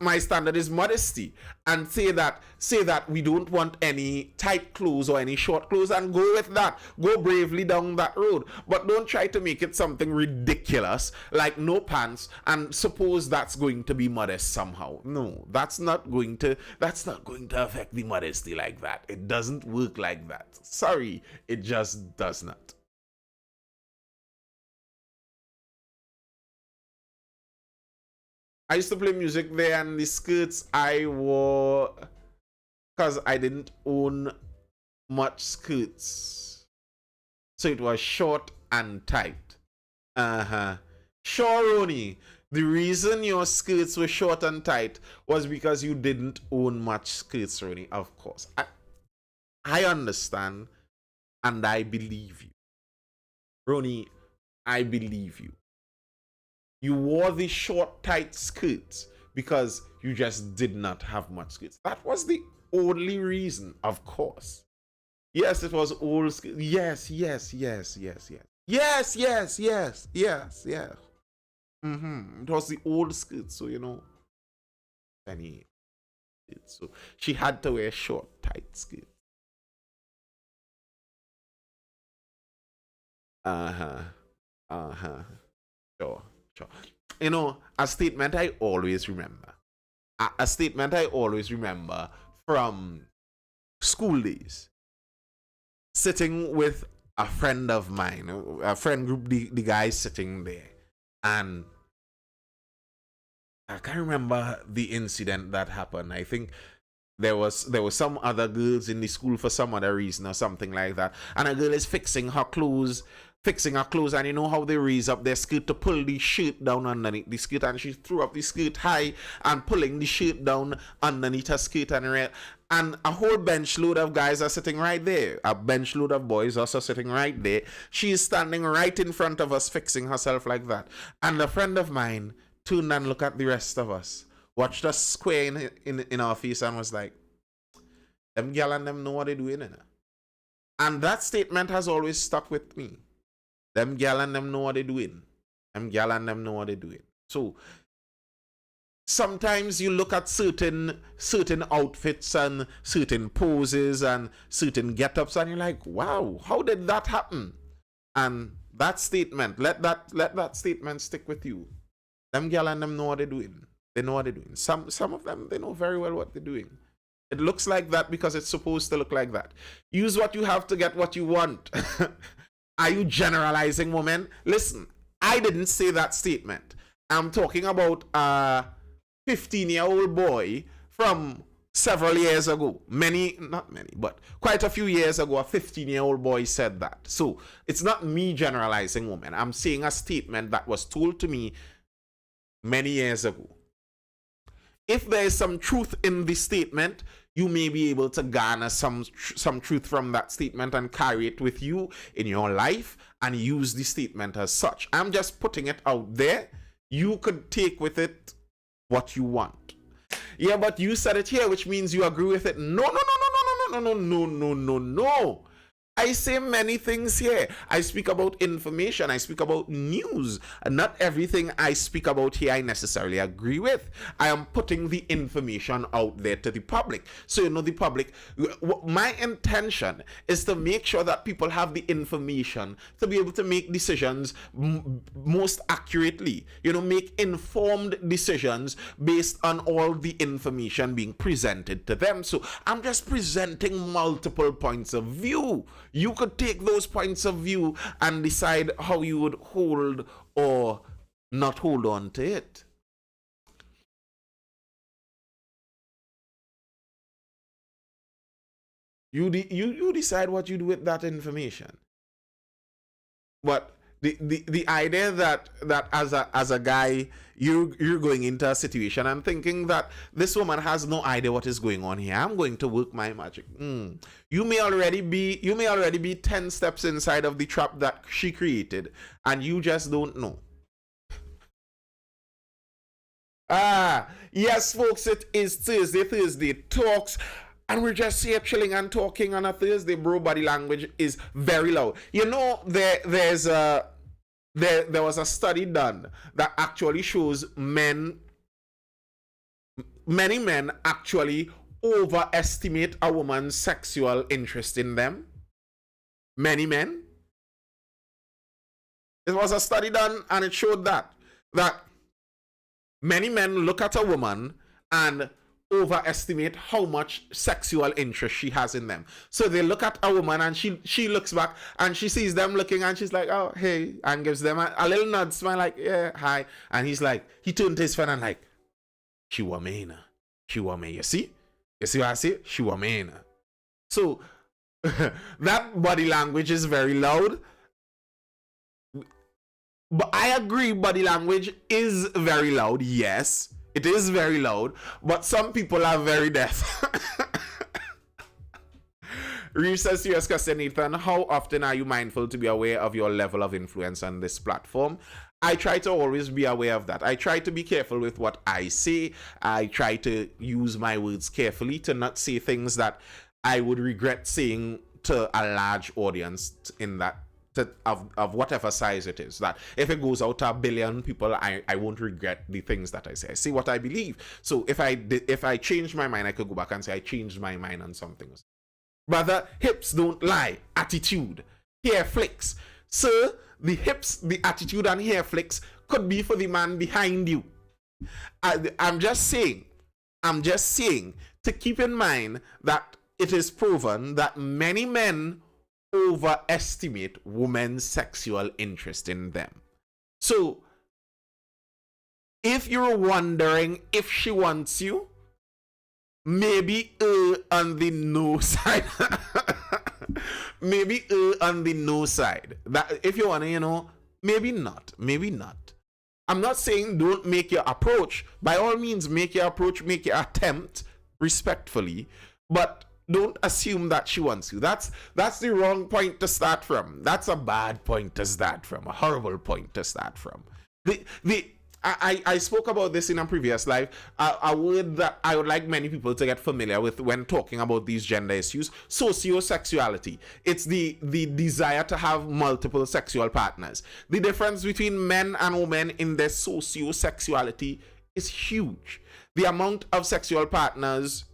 modesty, and say that we don't want any tight clothes or any short clothes, and go with that. Go bravely down that road, but don't try to make it something ridiculous like no pants and suppose that's going to be modest somehow. No, that's not going to affect the modesty like that. It doesn't work like that. Sorry, it just does not. I used to play music there, and the skirts I wore, because I didn't own much skirts, so it was short and tight. Sure, Ronnie, the reason your skirts were short and tight was because you didn't own much skirts, Ronnie. Of course, I understand, and I believe you, Ronnie. I believe you. You wore the short, tight skirts because you just did not have much skirts. That was the only reason, of course. Yes, it was old skirts. Yes. It was the old skirts, so any. So she had to wear short, tight skirts. Sure. A statement I always remember. A statement I always remember from school days. Sitting with a friend of mine, a friend group, the guys sitting there. And I can't remember the incident that happened. I think there was some other girls in the school for some other reason or something like that. And a girl is fixing her clothes, and you know how they raise up their skirt to pull the shirt down underneath the skirt, and she threw up the skirt high and pulling the shirt down underneath her skirt, and a whole bench load of guys are sitting right there. A bench load of boys also sitting right there. She is standing right in front of us fixing herself like that. And a friend of mine turned and looked at the rest of us, watched us square in our face, and was like, them gal and them know what they're doing. And that statement has always stuck with me. Them gal and them know what they're doing. So sometimes you look at certain outfits and certain poses and certain get-ups, and you're like, wow, how did that happen? And that statement, let that statement stick with you. Them gal and them know what they're doing. They know what they're doing. Some of them, they know very well what they're doing. It looks like that because it's supposed to look like that. Use what you have to get what you want. Are you generalizing, woman? Listen, I didn't say that statement. I'm talking about a 15-year-old boy from several years ago. Not many, but quite a few years ago, a 15-year-old boy said that. So it's not me generalizing, woman. I'm saying a statement that was told to me many years ago. If there is some truth in the statement, you may be able to garner some truth from that statement and carry it with you in your life and use the statement as such. I'm just putting it out there. You could take with it what you want. Yeah, but you said it here, which means you agree with it. No. I say many things here. I speak about information. I speak about news. And not everything I speak about here I necessarily agree with. I am putting the information out there to the public. So, the public, my intention is to make sure that people have the information to be able to make decisions most accurately. Make informed decisions based on all the information being presented to them. So, I'm just presenting multiple points of view. You could take those points of view and decide how you would hold or not hold on to it. You decide what you do with that information. But the idea that as a guy you're going into a situation and thinking that this woman has no idea what is going on here, I'm going to work my magic. You may already be 10 steps inside of the trap that she created and you just don't know. Yes folks, it is Thursday Talks. And we're just here chilling and talking on a Thursday, bro. Body language is very loud. There was a study done that actually shows many men actually overestimate a woman's sexual interest in them. Many men. There was a study done and it showed that many men look at a woman and overestimate how much sexual interest she has in them. So they look at a woman and she looks back and she sees them looking and she's like, oh, hey, and gives them a little nod, smile like, yeah, hi. And he's like, he turned to his friend and like, she wa me. You see what I say? She wa me. So that body language is very loud. But I agree, body language is very loud, yes. It is very loud, but some people are very deaf. Reese says, serious question, Nathan. How often are you mindful to be aware of your level of influence on this platform? I try to always be aware of that. I try to be careful with what I say. I try to use my words carefully to not say things that I would regret saying to a large audience in that. Of whatever size it is, that if it goes out to 1 billion people, I won't regret the things that I say. I say what I believe. So if I change my mind, I could go back and say I changed my mind on something. Brother, hips don't lie. Attitude, hair flicks. Sir, the hips, the attitude, and hair flicks could be for the man behind you. I'm just saying to keep in mind that it is proven that many men overestimate women's sexual interest in them. So if you're wondering if she wants you, maybe on the no side. Maybe on the no side. That if you want to, maybe not. I'm not saying don't make your approach. By all means, make your approach, make your attempt respectfully, but don't assume that she wants you. That's the wrong point to start from. That's a bad point to start from. A horrible point to start from. I spoke about this in a previous live. A word that I would like many people to get familiar with when talking about these gender issues: sociosexuality. It's the desire to have multiple sexual partners. The difference between men and women in their sociosexuality is huge. The amount of sexual partners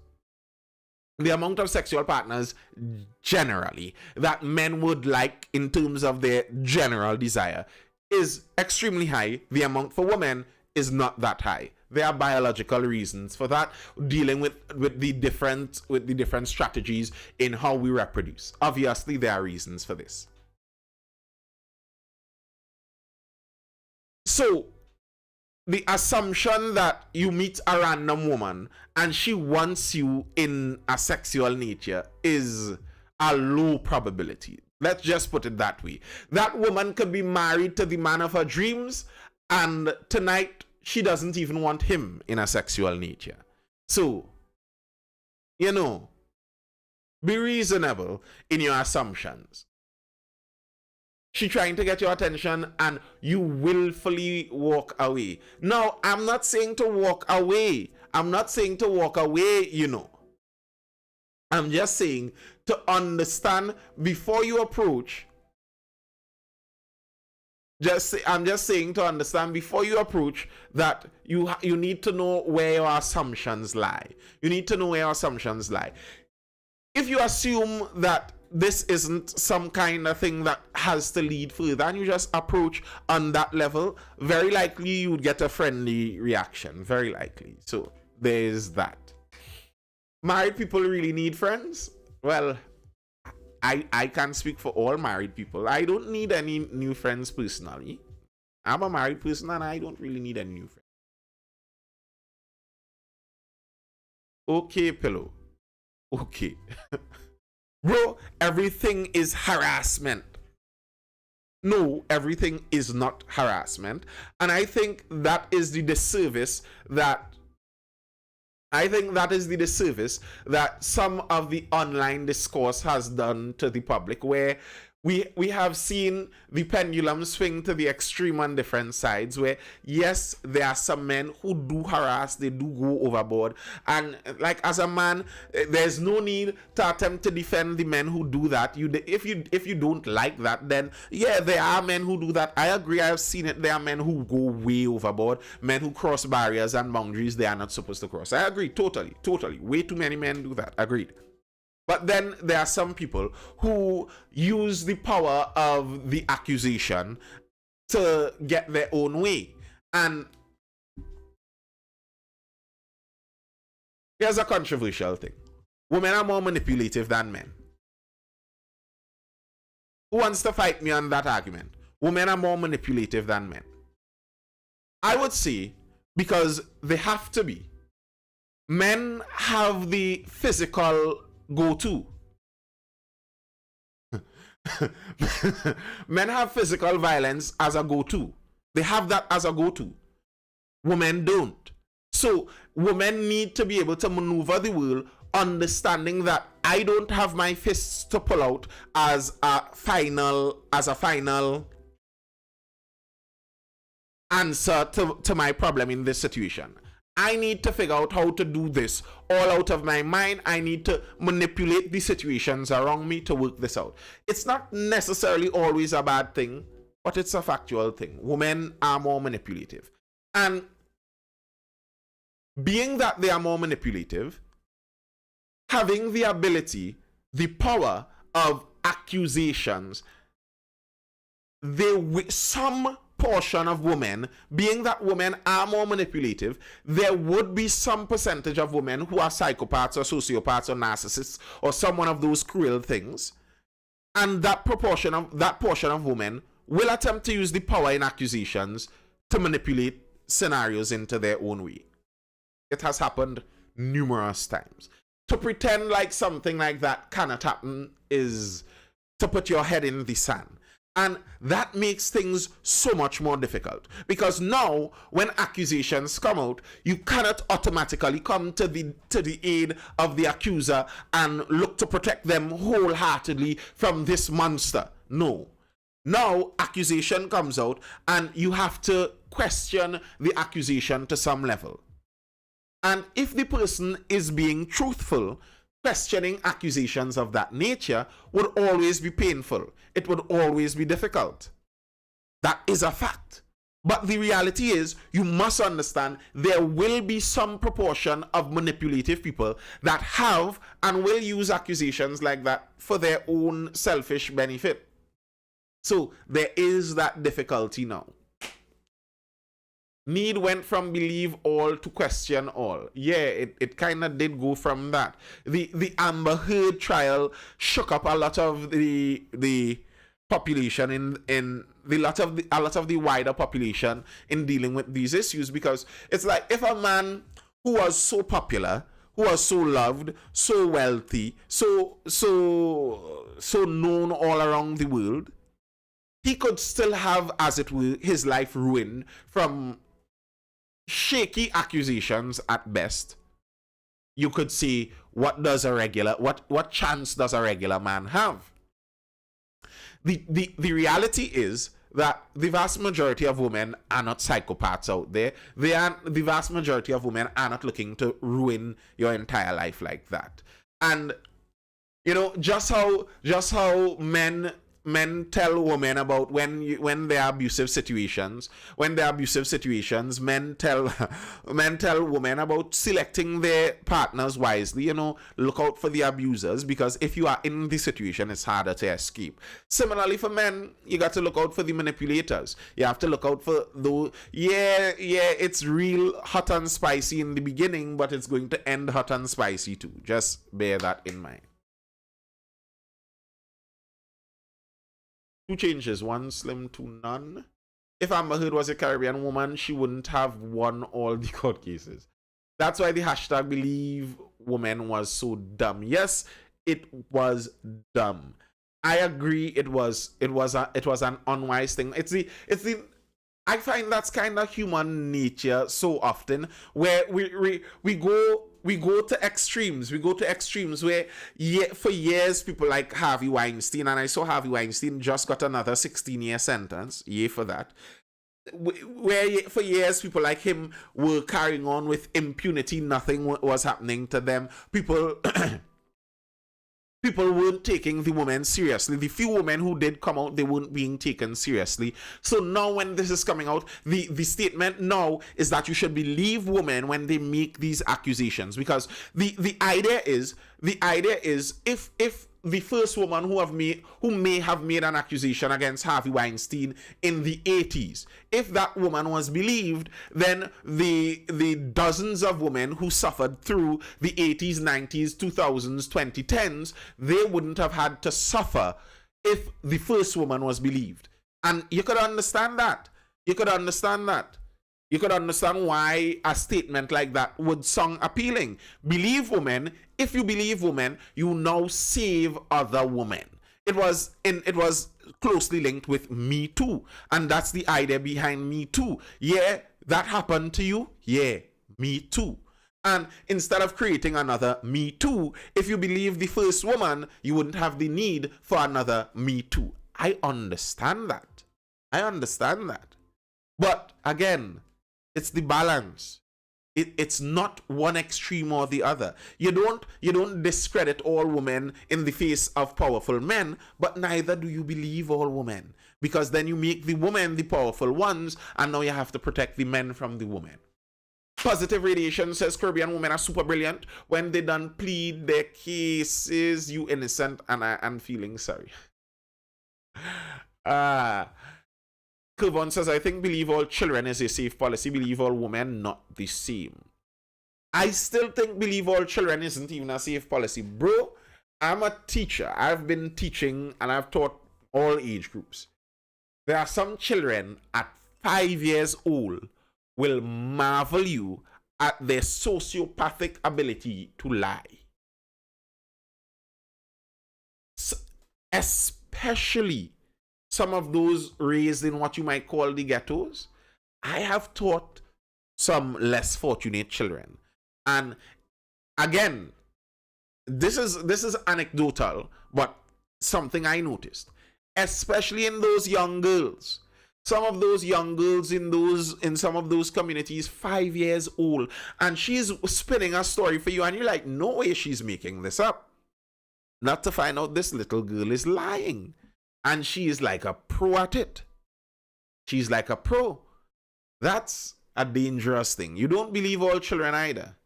generally that men would like in terms of their general desire is extremely high. The amount for women is not that high. There are biological reasons for that, dealing with the different strategies in how we reproduce. Obviously, there are reasons for this. So the assumption that you meet a random woman and she wants you in a sexual nature is a low probability. Let's just put it that way. That woman could be married to the man of her dreams, and tonight she doesn't even want him in a sexual nature. So, be reasonable in your assumptions. She trying to get your attention and you willfully walk away. Now, I'm not saying to walk away. I'm just saying to understand before you approach. I'm just saying to understand before you approach that you need to know where your assumptions lie. You need to know where your assumptions lie. If you assume that this isn't some kind of thing that has to lead further and you just approach on that level, very likely you would get a friendly reaction. Very likely. So there's that. Married people really need friends? Well, I can't speak for all married people. I don't need any new friends personally. I'm a married person and I don't really need any new friends. Okay, pillow. Okay. Bro, everything is harassment. No, everything is not harassment. And I think that is the disservice that some of the online discourse has done to the public, where we have seen the pendulum swing to the extreme on different sides, where yes, there are some men who do harass, they do go overboard, and like as a man, there's no need to attempt to defend the men who do that. If you don't like that, then yeah, there are men who do that. I agree, I have seen it. There are men who go way overboard, men who cross barriers and boundaries they are not supposed to cross. I agree, totally. Way too many men do that. Agreed. But then there are some people who use the power of the accusation to get their own way. And here's a controversial thing. Women are more manipulative than men. Who wants to fight me on that argument? Women are more manipulative than men. I would say because they have to be. Men have the physical go-to. Men have physical violence as a go-to. They have that as a go-to. Women don't. So women need to be able to maneuver the world understanding that I don't have my fists to pull out as a final answer to my problem in this situation. I need to figure out how to do this all out of my mind. I need to manipulate the situations around me to work this out. It's not necessarily always a bad thing, but it's a factual thing. Women are more manipulative. And being that they are more manipulative, having the ability, the power of accusations, some portion of women, being that women are more manipulative, there would be some percentage of women who are psychopaths or sociopaths or narcissists or some one of those cruel things, and that portion of women will attempt to use the power in accusations to manipulate scenarios into their own way. It has happened numerous times. To pretend like something like that cannot happen is to put your head in the sand. And that makes things so much more difficult, because now when accusations come out, you cannot automatically come to the aid of the accuser and look to protect them wholeheartedly from this monster. No. Now accusation comes out and you have to question the accusation to some level. And if the person is being truthful, questioning accusations of that nature would always be painful. It would always be difficult. That is a fact. But the reality is, you must understand there will be some proportion of manipulative people that have and will use accusations like that for their own selfish benefit. So there is that difficulty now. Need went from believe all to question all. Yeah, it kind of did go from that. The Amber Heard trial shook up a lot of the population in a lot of the wider population in dealing with these issues, because it's like, if a man who was so popular, who was so loved, so wealthy, so known all around the world, he could still have, as it were, his life ruined from shaky accusations at best. You could see, what chance does a regular man have? The reality is that the vast majority of women are not psychopaths out there. The vast majority of women are not looking to ruin your entire life like that. And You know, just how men tell women about when there are abusive situations. When there are abusive situations, men tell men tell women about selecting their partners wisely. You know, look out for the abusers, because if you are in the situation, it's harder to escape. Similarly, for men, you got to look out for the manipulators. You have to look out for those. Yeah, yeah, it's real hot and spicy in the beginning, but it's going to end hot and spicy too. Just bear that in mind. Two changes, one slim, two none. If Amber Heard was a Caribbean woman, she wouldn't have won all the court cases. That's why the hashtag believe woman was so dumb. Yes, it was dumb. I agree. It was an unwise thing. It's the I find that's kind of human nature so often, where we go to extremes. We go to extremes where, yeah, for years people like Harvey Weinstein, and I saw Harvey Weinstein just got another 16-year sentence. Yay for that. Where for years people like him were carrying on with impunity. Nothing was happening to them. People weren't taking the women seriously. The few women who did come out, they weren't being taken seriously. So now when this is coming out, the statement now is that you should believe women when they make these accusations. Because the idea is if the first woman who may have made an accusation against Harvey Weinstein in the 80s, if that woman was believed, then the dozens of women who suffered through the 80s, 90s, 2000s, 2010s, they wouldn't have had to suffer if the first woman was believed. And you could understand that. You could understand that. You could understand why a statement like that would sound appealing. Believe women. If you believe women, you now save other women. It was closely linked with Me Too, and that's the idea behind Me Too. Yeah, that happened to you. Yeah, Me Too. And instead of creating another Me Too, if you believe the first woman, you wouldn't have the need for another Me Too. I understand that. I understand that. But again, it's the balance. It's not one extreme or the other. You don't discredit all women in the face of powerful men, but neither do you believe all women, because then you make the women the powerful ones, and now you have to protect the men from the women. Positive Radiation says Caribbean women are super brilliant. When they done plead their cases, you innocent, and I'm feeling sorry. Kevon says, I think believe all children is a safe policy. Believe all women, not the same. I still think believe all children isn't even a safe policy. Bro, I'm a teacher. I've been teaching and I've taught all age groups. There are some children at 5 years old will marvel you at their sociopathic ability to lie. Especially some of those raised in what you might call the ghettos. I have taught some less fortunate children. And again, this is anecdotal, but something I noticed, especially in those young girls. Some of those young girls in some of those communities, 5 years old, and she's spinning a story for you, and you're like, no way she's making this up. Not to find out this little girl is lying. And she is like a pro at it. She's like a pro. That's a dangerous thing. You don't believe all children either.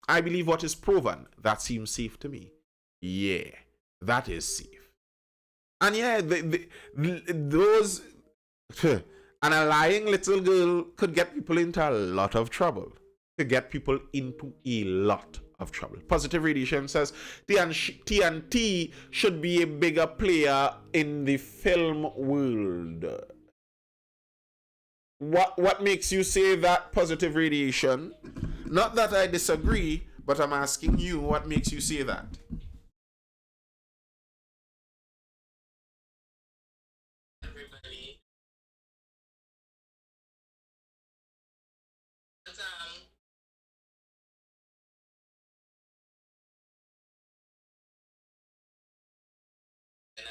I believe what is proven. That seems safe to me. Yeah, that is safe. And yeah, those... and a lying little girl could get people into a lot of trouble. Could get people into a lot of trouble. Positive Radiation says TNT should be a bigger player in the film world. What makes you say that, Positive Radiation? Not that I disagree, but I'm asking you, what makes you say that? Everybody. But,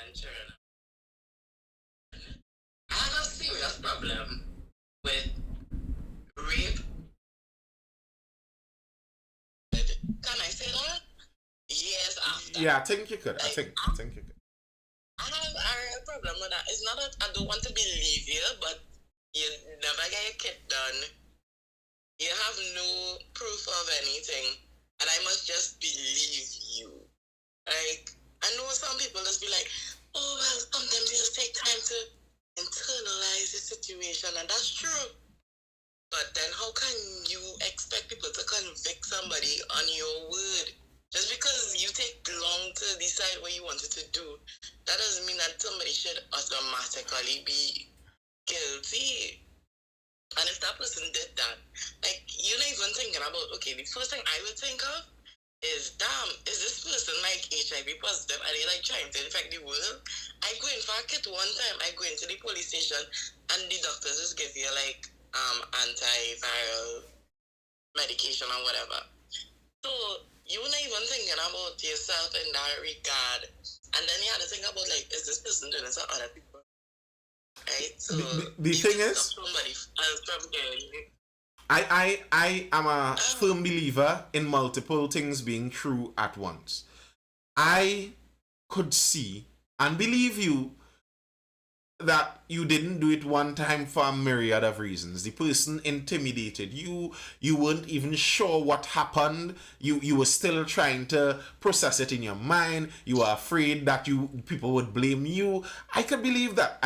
and children. I have a serious problem with rape. Can I say that? Years after. that. Yeah, I think you could. I Like, think I think you could. I have a problem with that. It's not that I don't want to believe you, but you never get your kit done. You have no proof of anything, and I must just believe you. Like, I know some people just be like, oh, well, sometimes you just take time to internalize the situation, and that's true. But then how can you expect people to convict somebody on your word? Just because you take long to decide what you wanted to do, that doesn't mean that somebody should automatically be guilty. And if that person did that, like, you're not even thinking about, okay, the first thing I would think of is, damn, is this person like HIV positive? Are they like trying to infect the world? I go in for a kit one time, I go into the police station and the doctors just give you like antiviral medication or whatever. So you're not even thinking about yourself in that regard. And then you have to think about, like, is this person doing this to other people? Right? So The thing is, somebody else from there. I am a firm believer in multiple things being true at once. I could see and believe you that you didn't do it one time for a myriad of reasons. The person intimidated you. You weren't even sure what happened. You were still trying to process it in your mind. You were afraid that people would blame you. I could believe that.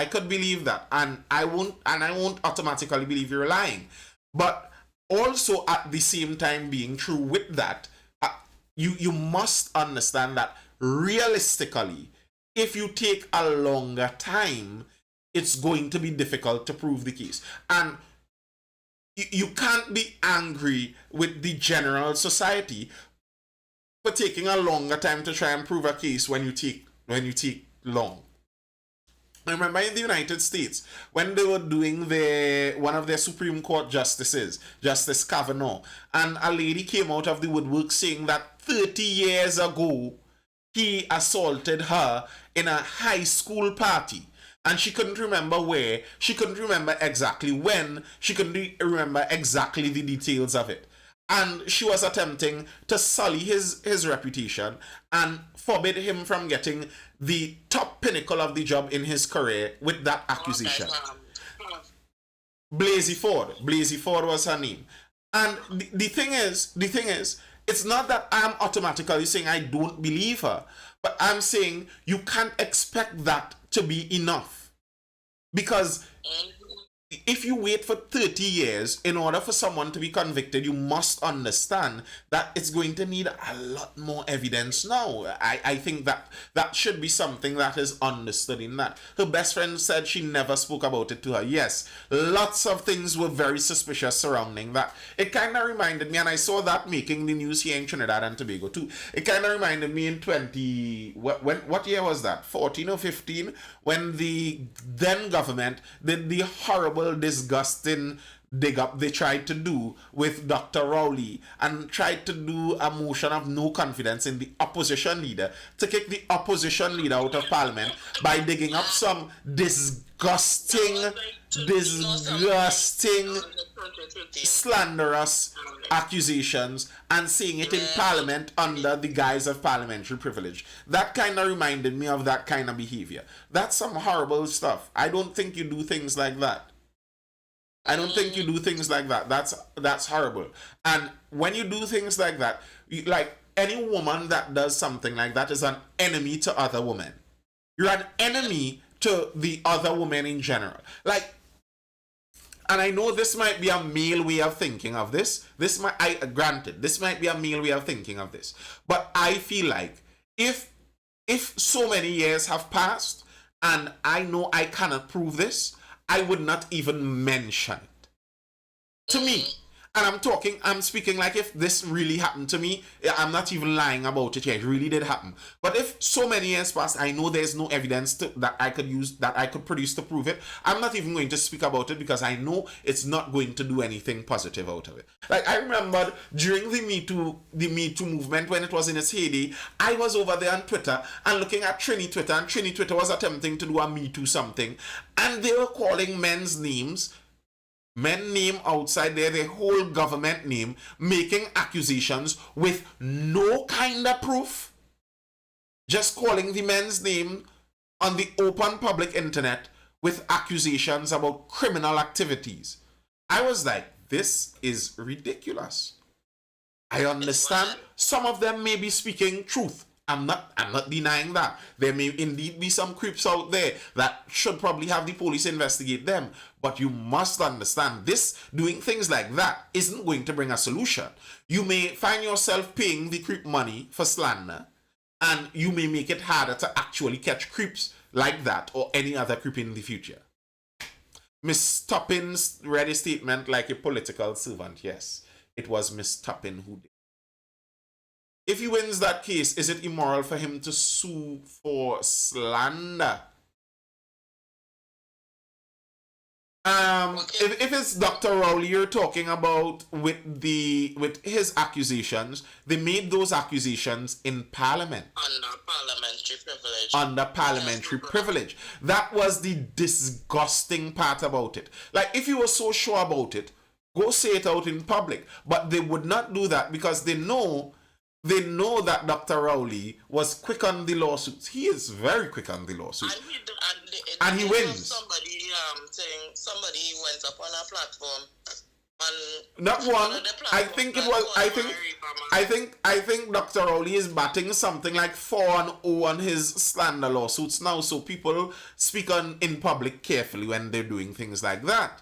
And I won't automatically believe you're lying. But also at the same time being true with that, you must understand that realistically, if you take a longer time, it's going to be difficult to prove the case. And you can't be angry with the general society for taking a longer time to try and prove a case when you take long. I remember in the United States, when they were doing one of their Supreme Court justices, Justice Kavanaugh, and a lady came out of the woodwork saying that 30 years ago, he assaulted her in a high school party. And she couldn't remember where, she couldn't remember exactly when, she couldn't remember exactly the details of it. And she was attempting to sully his reputation and forbid him from getting the top pinnacle of the job in his career with that accusation. Blasey Ford was her name. And the thing is, it's not that I'm automatically saying I don't believe her, but I'm saying you can't expect that to be enough. Because if you wait for 30 years in order for someone to be convicted, you must understand that it's going to need a lot more evidence now. I think that should be something that is understood in that. Her best friend said she never spoke about it to her. Yes, lots of things were very suspicious surrounding that. It kind of reminded me, and I saw that making the news here in Trinidad and Tobago too. It kind of reminded me in what year was that? 14 or 15? When the then government did the horrible, disgusting dig up they tried to do with Dr. Rowley and tried to do a motion of no confidence in the opposition leader to kick the opposition leader out of parliament by digging up some disgusting, slanderous accusations and saying it in parliament under the guise of parliamentary privilege. That kind of reminded me of that kind of behavior. That's some horrible stuff. I don't think you do things like that. That's horrible. And when you do things like that, like any woman that does something like that is an enemy to other women. You're an enemy to the other women in general. Like, and I know this might be a male way of thinking of this. This might be a male way of thinking of this. But I feel like if so many years have passed and I know I cannot prove this, I would not even mention it. To me. And I'm speaking like if this really happened to me, I'm not even lying about it here. It really did happen. But if so many years passed, I know there's no evidence that I could produce to prove it, I'm not even going to speak about it because I know it's not going to do anything positive out of it. Like, I remember during the Me Too movement, when it was in its heyday, I was over there on Twitter and looking at Trini Twitter, and Trini Twitter was attempting to do a Me Too something, and they were calling men's names, men name outside there, the whole government name, making accusations with no kind of proof. just calling the men's name on the open public internet with accusations about criminal activities. I was like, this is ridiculous. I understand some of them may be speaking truth. I'm not denying that. There may indeed be some creeps out there that should probably have the police investigate them. But you must understand this, doing things like that isn't going to bring a solution. You may find yourself paying the creep money for slander, and you may make it harder to actually catch creeps like that or any other creep in the future. Miss Toppins read a statement like a political servant. Yes, it was Miss Toppin who did. If he wins that case, is it immoral for him to sue for slander? If it's Dr. Rowley you're talking about with his accusations, they made those accusations in Parliament. Under parliamentary privilege. Under parliamentary privilege. That was the disgusting part about it. Like, if you were so sure about it, go say it out in public. But they would not do that because they know that Dr. Rowley was quick on the lawsuits. He is very quick on the lawsuits. And he wins. Somebody went up on a platform. Not one. I think it was. I think Dr. Rowley is batting something like 4-0 on his slander lawsuits now. So people speak in public carefully when they're doing things like that.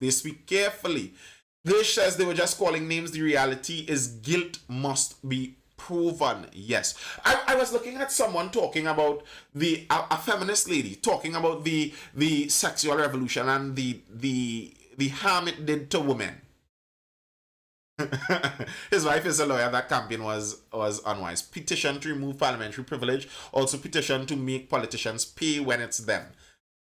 They speak carefully. Grish says they were just calling names. The reality is guilt must be proven. Yes. I was looking at someone talking about a feminist lady talking about the sexual revolution and the harm it did to women. His wife is a lawyer. That campaign was unwise. Petition to remove parliamentary privilege. Also petition to make politicians pay when it's them.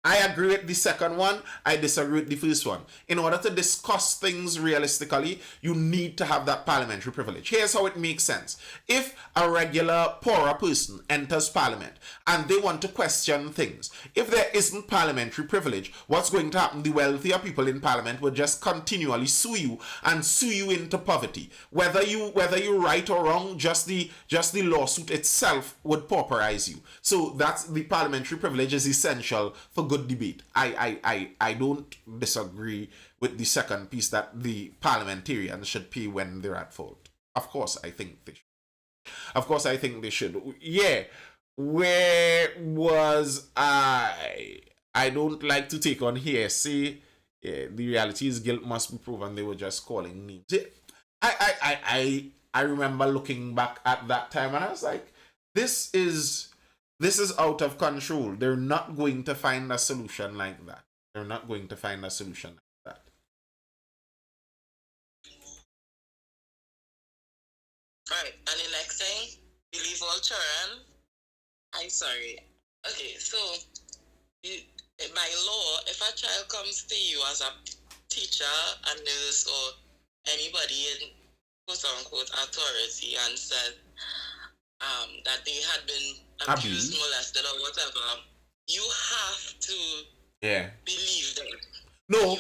I agree with the second one. I disagree with the first one. In order to discuss things realistically, you need to have that parliamentary privilege. Here's how it makes sense. If a regular poorer person enters parliament and they want to question things, if there isn't parliamentary privilege, what's going to happen? The wealthier people in parliament will just continually sue you and sue you into poverty. Whether you're right or wrong, just the lawsuit itself would pauperize you. So that's the parliamentary privilege is essential for good debate. I don't disagree with the second piece that the parliamentarians should pay when they're at fault. Of course, I think they should. Yeah. Where was I? I don't like to take on hearsay. Yeah, the reality is guilt must be proven. They were just calling names. I remember looking back at that time and I was like, this is out of control. They're not going to find a solution like that. Right. And the next thing, believe all children. I'm sorry. Okay, so by law, if a child comes to you as a teacher, a nurse, or anybody in quote unquote authority and said that they had been abused, molested, or whatever, you have to believe them. No.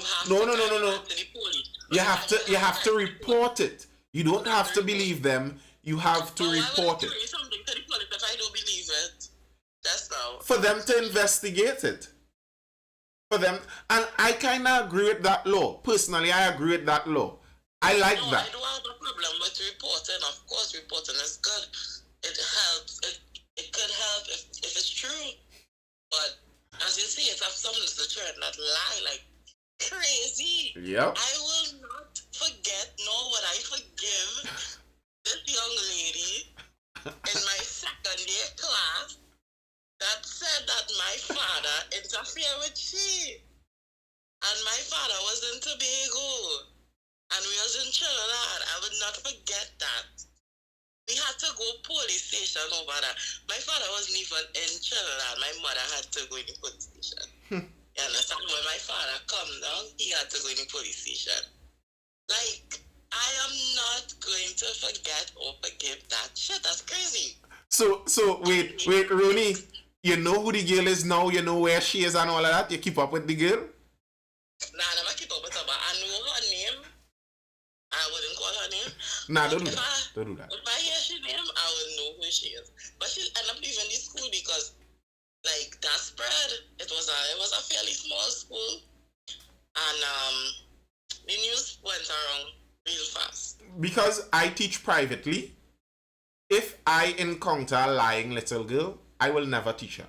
You have to report it. You don't have to believe them. You have to report it. Something to the police if I don't believe it. That's now. For them to investigate it. For them, and I kind of agree with that law. Personally, I agree with that law. I like that. I don't have a problem with reporting. Of course, reporting is good. It helps. It could help if it's true. But as you see, it's some of the children that lie like crazy. Yep. I will not forget, nor would I forgive this young lady in my second year class that said that my father interfered with she. And my father was in Tobago. And we was in Trinidad. I would not forget that. We had to go police station over that. My father wasn't even in Trinidad. My mother had to go in the police station. You understand? When my father come down, he had to go in the police station. Like, I am not going to forget or forgive that shit. That's crazy. So wait, Rooney. You know who the girl is now? You know where she is and all of that? You keep up with the girl? Nah, I never keep up with her, but I know her name. I wouldn't call her name. Nah, But don't do that. Don't do that. if I hear she name, I would know who she is. But she ended up leaving the school because like that spread. It was a fairly small school, and the news went around real fast. Because I teach privately, if I encounter a lying little girl, I will never teach her.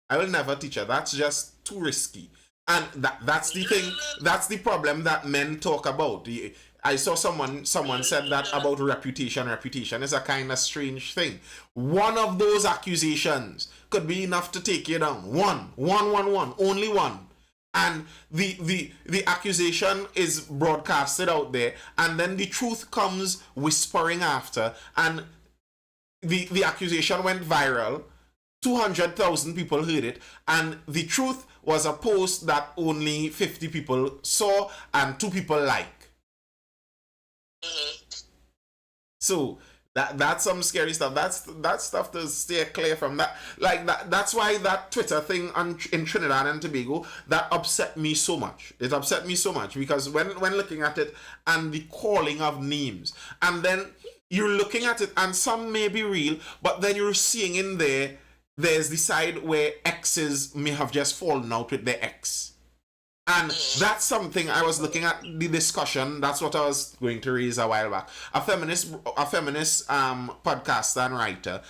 I will never teach her. That's just too risky. And that's the thing. That's the problem that men talk about. I saw someone said that about reputation. Reputation is a kind of strange thing. One of those accusations could be enough to take you down. One, only one. And the accusation is broadcasted out there, and then the truth comes whispering after, and the accusation went viral. 200,000 people heard it, and the truth was a post that only 50 people saw and 2 people like. So that's some scary stuff. That's stuff to stay clear from. That like that's why that Twitter thing in Trinidad and Tobago that upset me so much. It upset me so much because when looking at it and the calling of names, and then you're looking at it and some may be real, but then you're seeing in there's the side where exes may have just fallen out with their ex. And that's something I was looking at the discussion. That's what I was going to raise a while back. A feminist podcaster and writer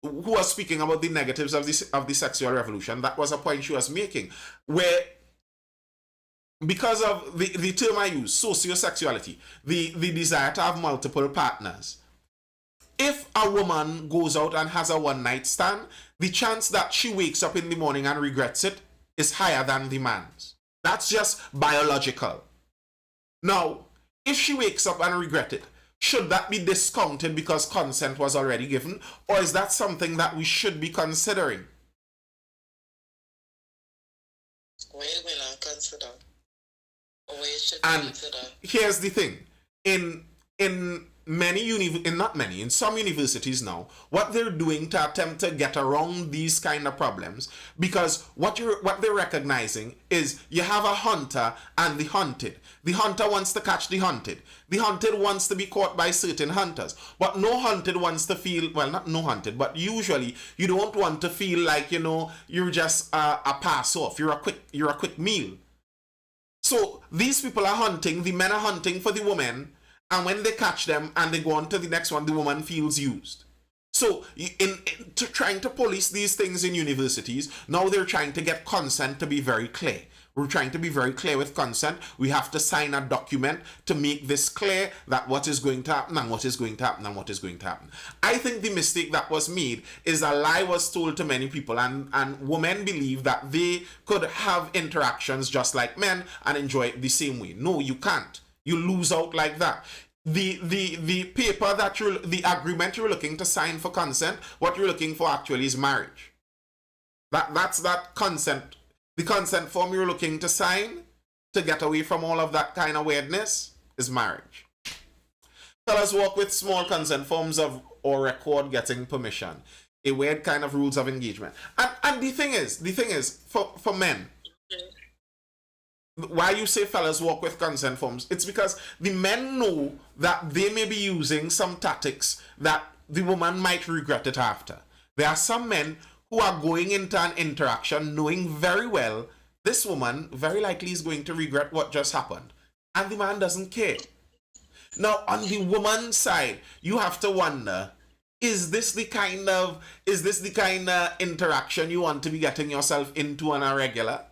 who was speaking about the negatives of the sexual revolution. That was a point she was making, where because of the term I use, sociosexuality, the desire to have multiple partners. If a woman goes out and has a one night stand, the chance that she wakes up in the morning and regrets it is higher than the man's. That's just biological. Now, if she wakes up and regrets it, should that be discounted because consent was already given? Or is that something that we should be considering? What are you going to consider? Or what you should And consider? here's the thing. In some universities now, what they're doing to attempt to get around these kind of problems, because what they're recognizing is you have a hunter and the hunted. The hunter wants to catch the hunted. The hunted wants to be caught by certain hunters. But no hunted wants to feel, well, not no hunted, but usually you don't want to feel like, you're just a pass off. You're a quick meal. So these people are hunting, the men are hunting for the women, and when they catch them and they go on to the next one, the woman feels used. So in trying to police these things in universities, now they're trying to get consent to be very clear. We're trying to be very clear with consent. We have to sign a document to make this clear that what is going to happen and what is going to happen and what is going to happen. I think the mistake that was made is a lie was told to many people, and women believe that they could have interactions just like men and enjoy it the same way. No, you can't. You lose out like that. The paper the agreement you're looking to sign for consent, what you're looking for actually is marriage. That's that consent. The consent form you're looking to sign to get away from all of that kind of weirdness is marriage. Fellas walk with small consent forms or record getting permission. A weird kind of rules of engagement. And the thing is, for men, why you say fellas walk with consent forms, it's because the men know that they may be using some tactics that the woman might regret it after. There are some men who are going into an interaction knowing very well this woman very likely is going to regret what just happened, and the man doesn't care. Now on the woman's side, you have to wonder, is this the kind of interaction you want to be getting yourself into on a regular?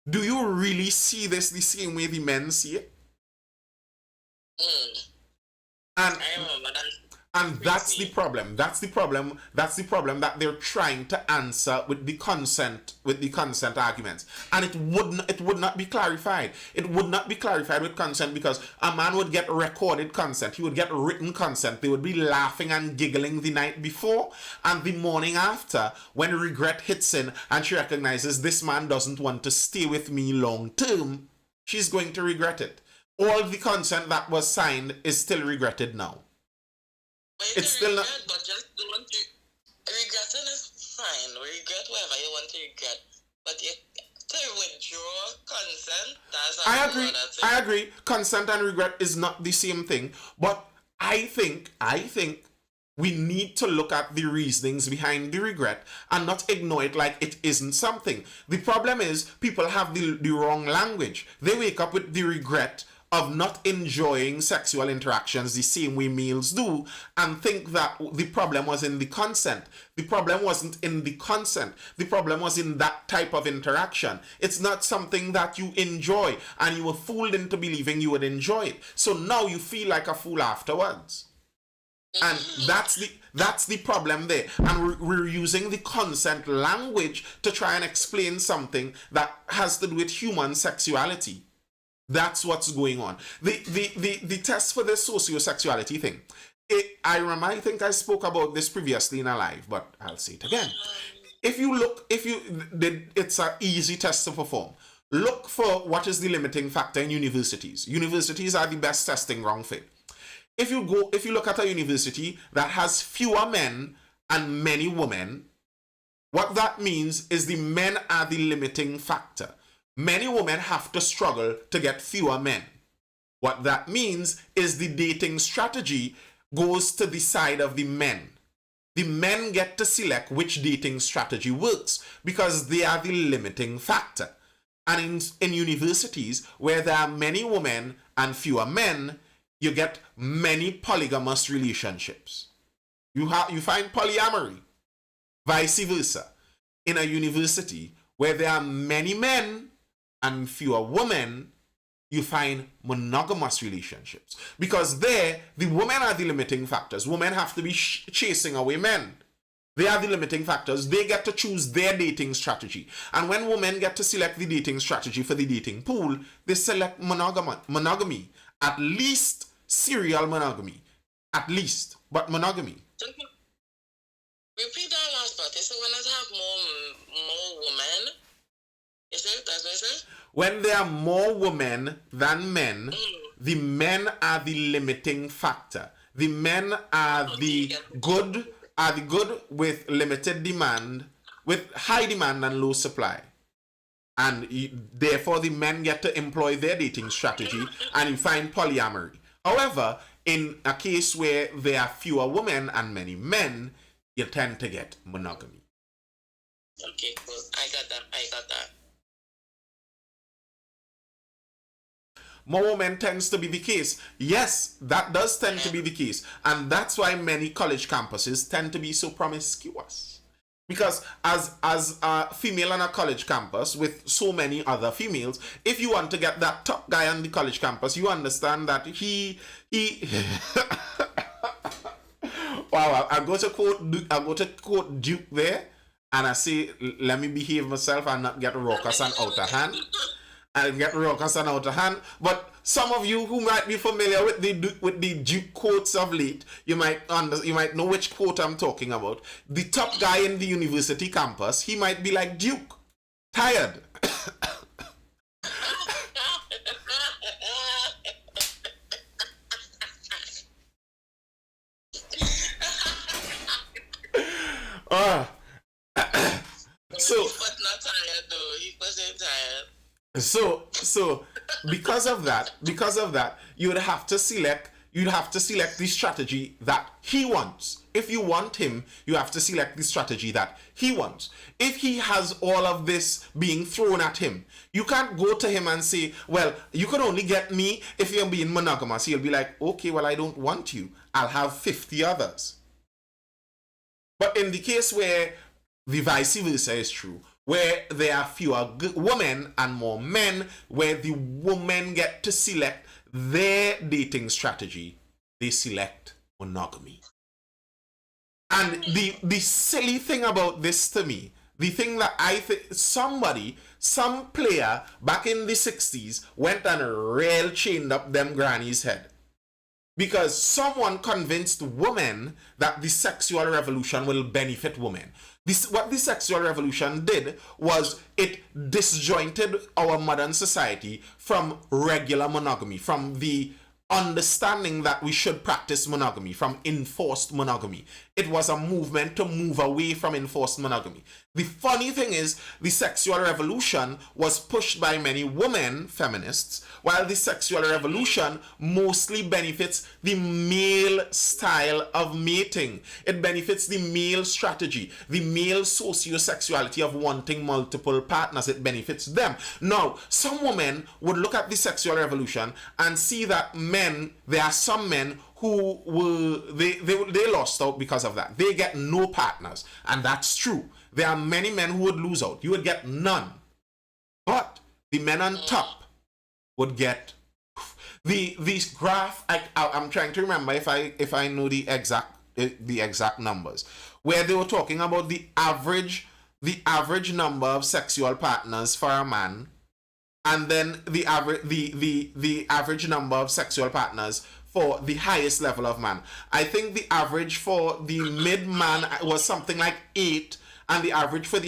Do you really see this the same way the men see it? And I remember that. And that's the problem. That's the problem that they're trying to answer with the consent arguments. And it would not be clarified. It would not be clarified with consent, because a man would get recorded consent. He would get written consent. They would be laughing and giggling the night before, and the morning after, when regret hits in and she recognizes this man doesn't want to stay with me long term, she's going to regret it. All the consent that was signed is still regretted now. It's still regret, not. But just don't regretting is fine. Regret whatever you want to regret, but to withdraw consent, that's a I whole agree. other thing. I agree. Consent and regret is not the same thing, but I think we need to look at the reasonings behind the regret and not ignore it like it isn't something. The problem is people have the wrong language. They wake up with the regret of not enjoying sexual interactions the same way males do and think that the problem was in the consent. The problem wasn't in the consent. The problem was in that type of interaction. It's not something that you enjoy and you were fooled into believing you would enjoy it. So now you feel like a fool afterwards. And that's the problem there. And we're using the consent language to try and explain something that has to do with human sexuality. That's what's going on. The test for this sociosexuality thing. I remember, I think I spoke about this previously in a live, but I'll say it again. It's an easy test to perform. Look for what is the limiting factor in universities. Universities are the best testing ground for it. If you look at a university that has fewer men and many women, what that means is the men are the limiting factor. Many women have to struggle to get fewer men. What that means is the dating strategy goes to the side of the men. The men get to select which dating strategy works because they are the limiting factor. And in universities where there are many women and fewer men, you get many polygamous relationships. You find polyamory, vice versa. In a university where there are many men and fewer women, you find monogamous relationships. Because there, the women are the limiting factors. Women have to be chasing away men. They are the limiting factors. They get to choose their dating strategy. And when women get to select the dating strategy for the dating pool, they select monogamy. At least serial monogamy. At least. But monogamy. Repeat that last part. You say when I have more women, is it? That's what you say? When there are more women than men, the men are the limiting factor. The men are the good with limited demand, with high demand and low supply. And therefore the men get to employ their dating strategy and you find polyamory. However, in a case where there are fewer women and many men, you tend to get monogamy. Okay, cool. I got that. More women tends to be the case. Yes, that does tend to be the case. And that's why many college campuses tend to be so promiscuous. Because as a female on a college campus with so many other females, if you want to get that top guy on the college campus, you understand that he wow, I go to quote Duke there, and I say, let me behave myself and not get raucous and out of hand. But some of you who might be familiar with the Duke quotes of late, you might know which quote I'm talking about. The top guy in the university campus, he might be like Duke, tired. So he was not tired though. He wasn't tired. So because of that, you'd have to select the strategy that he wants. If you want him, you have to select the strategy that he wants. If he has all of this being thrown at him, you can't go to him and say, well, you can only get me if you're being monogamous. He'll be like, okay, well, I don't want you. I'll have 50 others. But in the case where the vice versa is true, where there are fewer women and more men, where the women get to select their dating strategy, they select monogamy. And the silly thing about this to me, the thing that I think some player back in the 60s went and rail chained up them granny's head. Because someone convinced women that the sexual revolution will benefit women. What the sexual revolution did was it disjointed our modern society from regular monogamy, from the understanding that we should practice monogamy, from enforced monogamy. It was a movement to move away from enforced monogamy. The funny thing is, the sexual revolution was pushed by many women feminists, while the sexual revolution mostly benefits the male style of mating. It benefits the male strategy, the male sociosexuality of wanting multiple partners. It benefits them. Now, some women would look at the sexual revolution and see that there are some men who they lost out because of that. They get no partners, and that's true. There are many men who would lose out. You would get none. But the men on top would get the graph. I'm trying to remember if I know the exact numbers, where they were talking about the average number of sexual partners for a man, and then the average number of sexual partners for the highest level of man. I think the average for the mid man was something like 8, and the average for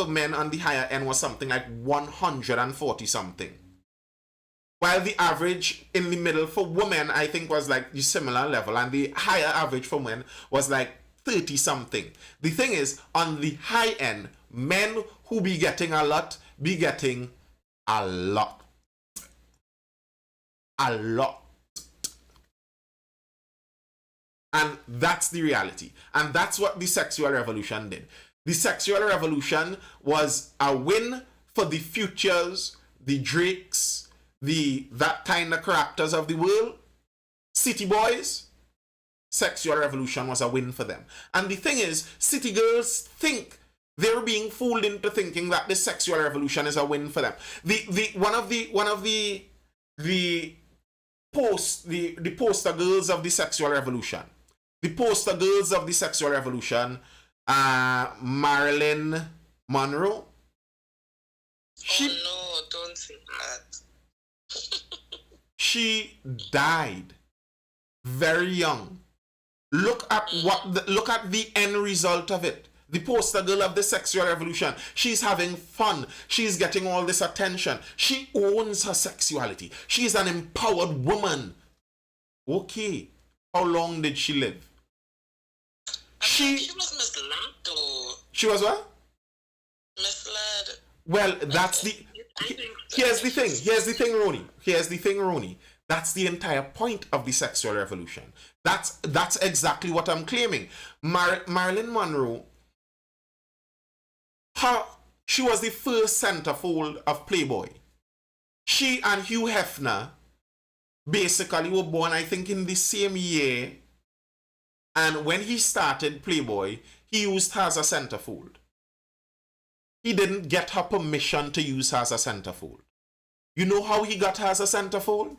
men on the higher end was something like 140 something. While the average in the middle for women, I think, was like the similar level, and the higher average for men was like 30 something. The thing is, on the high end, men who be getting a lot be getting a lot. A lot. And that's the reality. And that's what the sexual revolution did. The sexual revolution was a win for the Futures, the Drakes, that kind of characters of the world. City boys, sexual revolution was a win for them. And the thing is, city girls think they're being fooled into thinking that the sexual revolution is a win for them. One of the poster girls of the sexual revolution. The poster girls of the sexual revolution, Marilyn Monroe. Oh no, don't say that. She died very young. Look at the end result of it. The poster girl of the sexual revolution. She's having fun. She's getting all this attention. She owns her sexuality. She's an empowered woman. Okay. How long did she live? She was misled though. She was what? Misled. Well, that's the... Here's the thing, Roni. That's the entire point of the sexual revolution. That's exactly what I'm claiming. Marilyn Monroe, she was the first centerfold of Playboy. She and Hugh Hefner basically were born, I think, in the same year. And when he started Playboy, he used her as a centerfold. He didn't get her permission to use her as a centerfold. You know how he got her as a centerfold?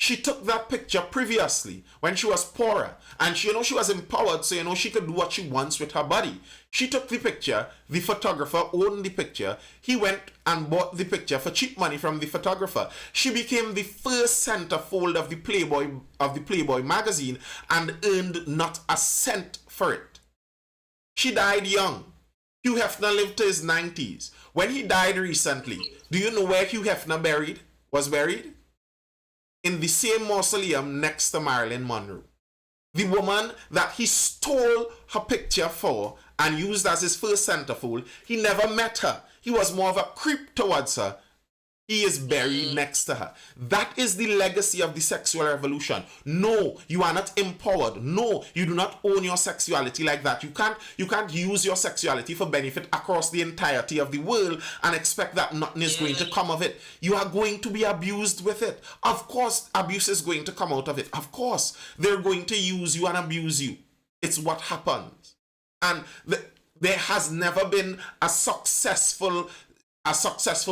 She took that picture previously when she was poorer, and she was empowered, so she could do what she wants with her body. She took the picture, the photographer owned the picture, he went and bought the picture for cheap money from the photographer. She became the first centerfold of the Playboy magazine and earned not a cent for it. She died young. Hugh Hefner lived to his 90s. When he died recently, do you know where Hugh Hefner was buried? In the same mausoleum next to Marilyn Monroe. The woman that he stole her picture for and used as his first centerfold, he never met her. He was more of a creep towards her. He is buried next to her. That is the legacy of the sexual revolution. No, you are not empowered. No, you do not own your sexuality like that. You can't use your sexuality for benefit across the entirety of the world and expect that nothing is going to come of it. You are going to be abused with it. Of course, abuse is going to come out of it. Of course, they're going to use you and abuse you. It's what happens. And there has never been a successful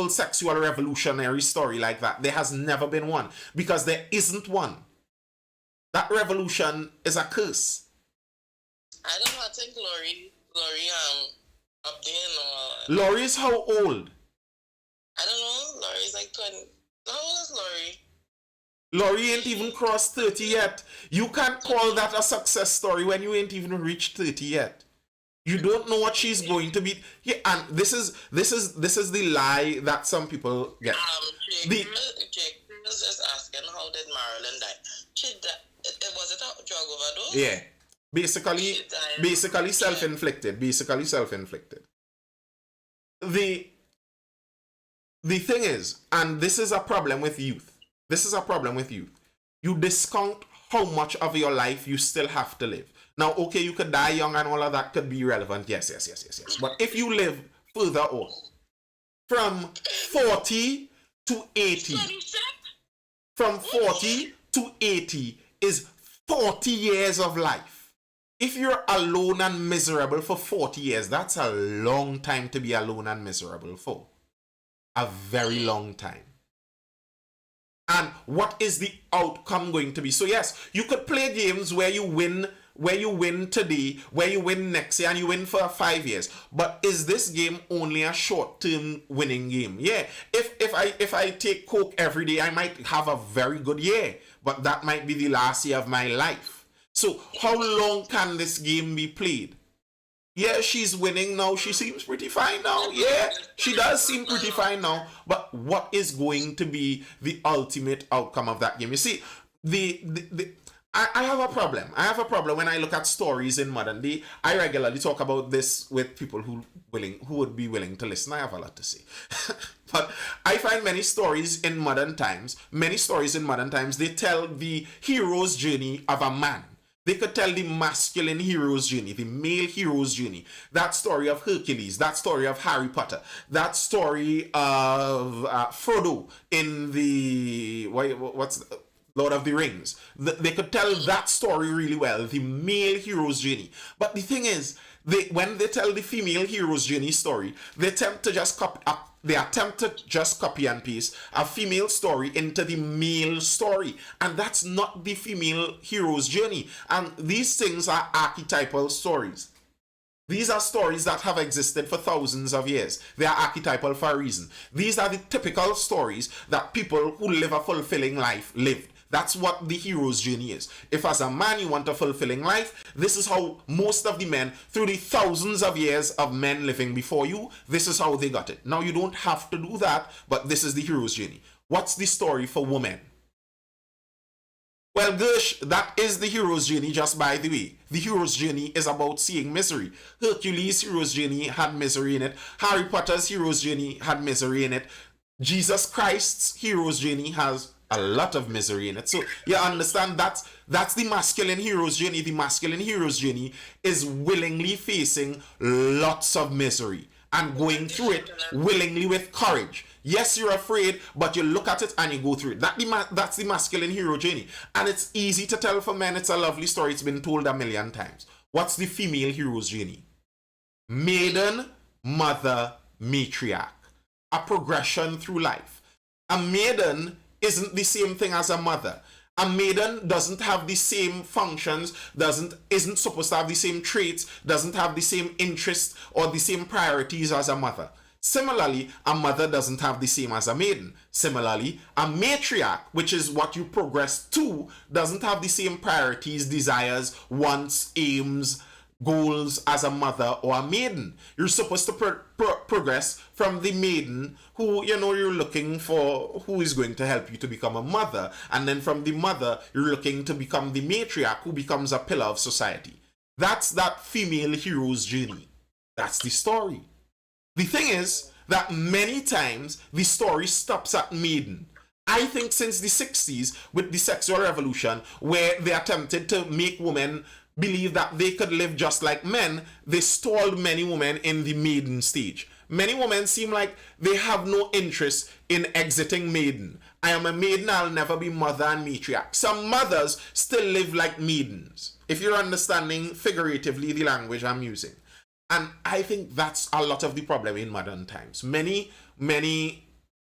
sexual revolutionary story like that. There has never been one, because there isn't one. That revolution is a curse. I don't know. I think Lori up there. Lori is how old? I don't know. Lori's like 20. How old is Lori? Lori ain't even crossed 30 yet. You can't call that a success story when you ain't even reached 30 yet. You don't know what she's going to be. Yeah, and this is the lie that some people get. Jake was just asking, how did Marilyn die? Was it a drug overdose? Yeah. Basically self-inflicted. the the thing is, and this is a problem with youth. This is a problem with youth. You discount how much of your life you still have to live. Now, okay, you could die young and all of that could be relevant. Yes, yes, yes, yes, yes. But if you live further on, from 40 to 80, from 40 to 80 is 40 years of life. If you're alone and miserable for 40 years, that's a long time to be alone and miserable for. A very long time. And what is the outcome going to be? So yes, you could play games where you win today, where you win next year, and you win for 5 years. But is this game only a short-term winning game? Yeah. If I take Coke every day, I might have a very good year, but that might be the last year of my life. So how long can this game be played? Yeah, she's winning now. She seems pretty fine now. Yeah, she does seem pretty fine now. But what is going to be the ultimate outcome of that game? You see, I have a problem. I have a problem when I look at stories in modern day. I regularly talk about this with people who would be willing to listen. I have a lot to say. But I find many stories in modern times, they tell the hero's journey of a man. They could tell the masculine hero's journey, the male hero's journey. That story of Hercules, that story of Harry Potter, that story of Frodo in the Lord of the Rings. They could tell that story really well, the male hero's journey. But the thing is, when they tell the female hero's journey story, they attempt to just copy and paste a female story into the male story. And that's not the female hero's journey. And these things are archetypal stories. These are stories that have existed for thousands of years. They are archetypal for a reason. These are the typical stories that people who live a fulfilling life lived. That's what the hero's journey is. If as a man you want a fulfilling life, this is how most of the men, through the thousands of years of men living before you, this is how they got it. Now you don't have to do that, but this is the hero's journey. What's the story for women? Well, gosh, that is the hero's journey, just by the way. The hero's journey is about seeing misery. Hercules' hero's journey had misery in it. Harry Potter's hero's journey had misery in it. Jesus Christ's hero's journey has a lot of misery in it. So you understand that's the masculine hero's journey. The masculine hero's journey is willingly facing lots of misery and going through it willingly with courage. Yes, you're afraid, but you look at it and you go through it. That's the masculine hero journey. And it's easy to tell for men. It's a lovely story. It's been told a million times. What's the female hero's journey? Maiden, mother, matriarch. A progression through life. A maiden isn't the same thing as a mother. A maiden doesn't have the same functions, isn't supposed to have the same traits, doesn't have the same interests or the same priorities as a mother. Similarly, a mother doesn't have the same as a maiden. Similarly, a matriarch, which is what you progress to, doesn't have the same priorities, desires, wants, aims, goals as a mother or a maiden. You're supposed to progress from the maiden who, you're looking for, who is going to help you to become a mother. And then from the mother, you're looking to become the matriarch who becomes a pillar of society. That's that female hero's journey. That's the story. The thing is that many times the story stops at maiden. I think since the 60s with the sexual revolution, where they attempted to make women believe that they could live just like men, they stalled many women in the maiden stage. Many women seem like they have no interest in exiting maiden. I am a maiden, I'll never be mother and matriarch. Some mothers still live like maidens, if you're understanding figuratively the language I'm using. And I think that's a lot of the problem in modern times. Many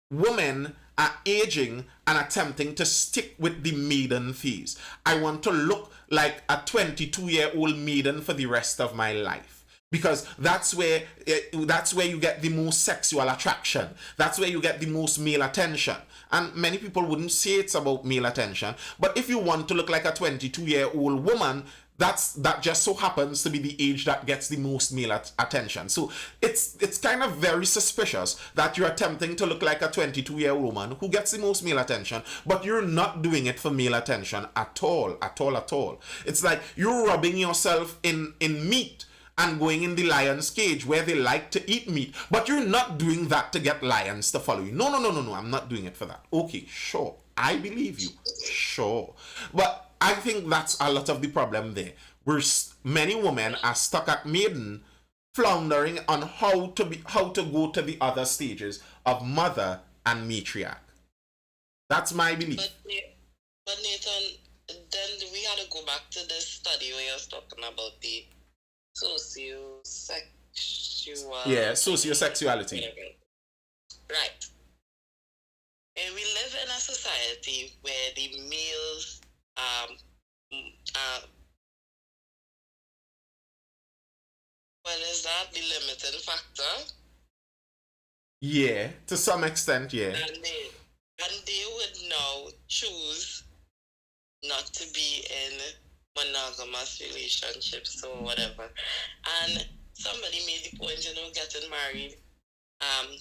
women are aging and attempting to stick with the maiden phase. I want to look like a 22-year-old maiden for the rest of my life. Because that's where you get the most sexual attraction. That's where you get the most male attention. And many people wouldn't say it's about male attention. But if you want to look like a 22-year-old woman, that just so happens to be the age that gets the most male attention. So it's kind of very suspicious that you're attempting to look like a 22-year-old woman who gets the most male attention, but you're not doing it for male attention at all. It's like you're rubbing yourself in meat and going in the lion's cage where they like to eat meat, but you're not doing that to get lions to follow you. No, no, no, no, no. I'm not doing it for that. Okay, sure. I believe you. Sure. But I think that's a lot of the problem there. Many women are stuck at maiden, floundering on how to go to the other stages of mother and matriarch. That's my belief. But Nathan, then we had to go back to this study where you was talking about the sociosexual. Yeah, sociosexuality. Right. And we live in a society where the males well, is that the limiting factor? Yeah, to some extent, yeah. And they would now choose not to be in monogamous relationships or whatever. And somebody made the point, getting married,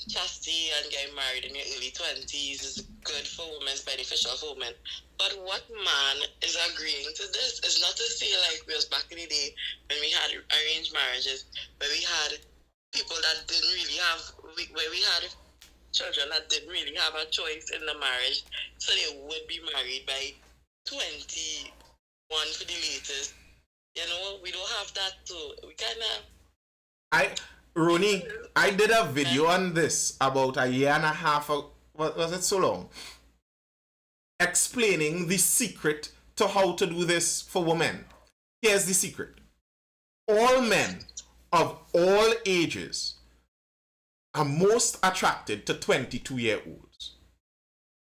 chastity and getting married in your early 20s is good for women, it's beneficial for women. But what man is agreeing to this? It's not to say like we was back in the day when we had arranged marriages, where we had people that didn't really have, where we had children that didn't really have a choice in the marriage, so they would be married by 21 for the latest. We don't have that too. We Rooney, I did a video on this about a year and a half ago. Was it so long? Explaining the secret to how to do this for women. Here's the secret. All men of all ages are most attracted to 22-year-olds.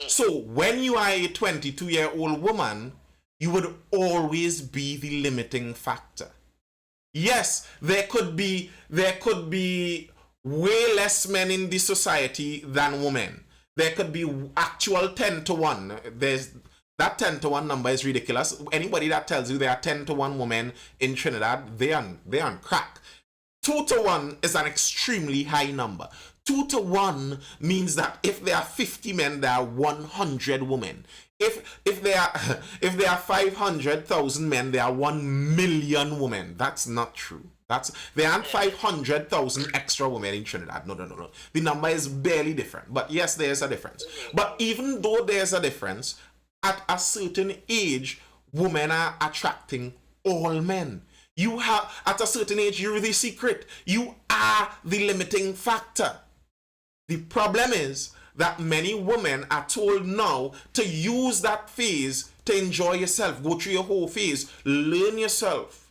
So when you are a 22-year-old woman, you would always be the limiting factor. Yes, there could be way less men in the society than women. There could be actual 10 to 1. That 10 to 1 number is ridiculous. Anybody that tells you there are 10 to 1 women in Trinidad, they're on crack. 2 to 1 is an extremely high number. 2 to 1 means that if there are 50 men, there are 100 women. If there are 500,000 men, there are 1 million women. That's not true. There aren't 500,000 extra women in Trinidad. No. The number is barely different. But yes, there's a difference. But even though there's a difference, at a certain age, women are attracting all men. At a certain age, you're the secret. You are the limiting factor. The problem is that many women are told now to use that phase to enjoy yourself, go through your whole phase, learn yourself,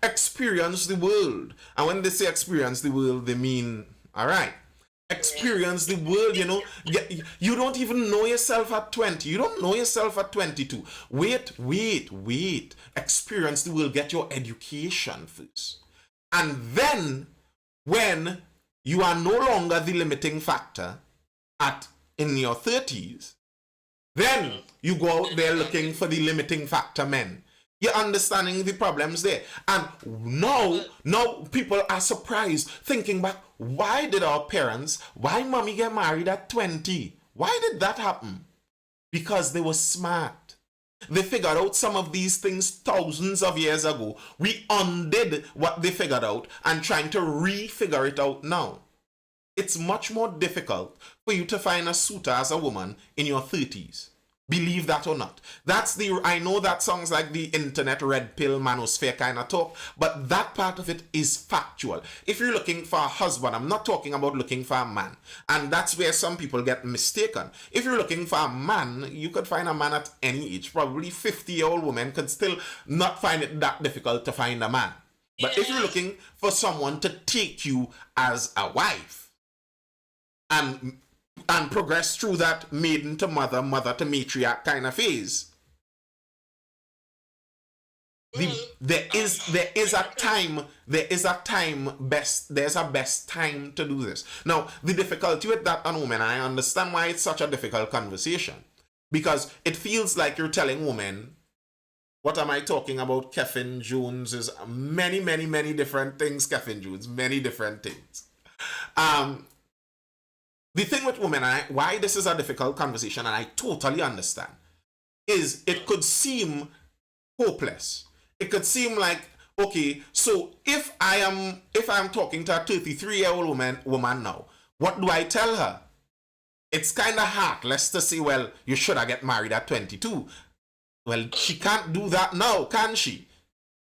experience the world. And when they say experience the world, they mean, all right, experience the world, You don't even know yourself at 20. You don't know yourself at 22. Wait. Experience the world. Get your education first. And then, when you are no longer the limiting factor in your 30s, then you go out there looking for the limiting factor men. You're understanding the problems there. And now people are surprised, thinking back, why mommy get married at 20? Why did that happen? Because they were smart. They figured out some of these things thousands of years ago. We undid what they figured out and trying to re-figure it out now. It's much more difficult for you to find a suitor as a woman in your 30s. Believe that or not. I know that sounds like the internet red pill manosphere kind of talk, but that part of it is factual. If you're looking for a husband, I'm not talking about looking for a man. And that's where some people get mistaken. If you're looking for a man, you could find a man at any age. Probably 50-year-old women could still not find it that difficult to find a man. But if you're looking for someone to take you as a wife, and progress through that maiden to mother, mother to matriarch kind of phase, there's a best time to do this. Now, the difficulty with that on women, I understand why it's such a difficult conversation, because it feels like you're telling women, what am I talking about? Kevin Jones is many different things. Kevin Jones, many different things. The thing with women, why this is a difficult conversation, and I totally understand, is it could seem hopeless. It could seem like Okay, so if I'm talking to a 33-year-old woman now, what do I tell her? It's kind of heartless to say, well, you should have get married at 22. Well, she can't do that now, can she?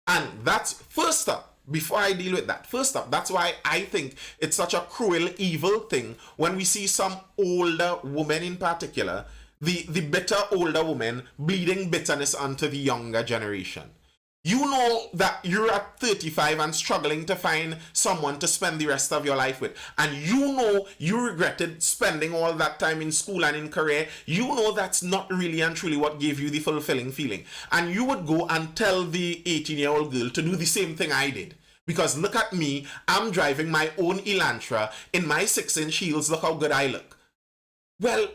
And that's first up. Before I deal with that, first up, that's why I think it's such a cruel, evil thing when we see some older women in particular, the bitter older women bleeding bitterness onto the younger generation. You know that you're at 35 and struggling to find someone to spend the rest of your life with. And you know you regretted spending all that time in school and in career. You know that's not really and truly what gave you the fulfilling feeling. And you would go and tell the 18-year-old girl to do the same thing I did. Because look at me, I'm driving my own Elantra in my 6-inch heels. Look how good I look. Well,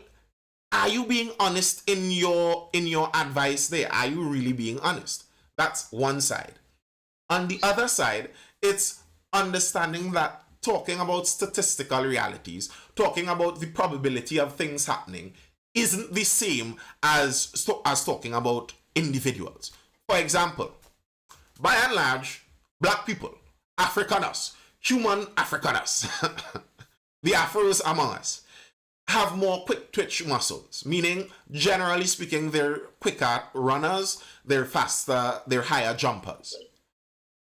are you being honest in your advice there? Are you really being honest? That's one side. On the other side, it's understanding that talking about statistical realities, talking about the probability of things happening, isn't the same as talking about individuals. For example, by and large, black people, Afrikaners, human Afrikaners, the Afros among us, have more quick twitch muscles, meaning, generally speaking, they're quicker runners, they're faster, they're higher jumpers.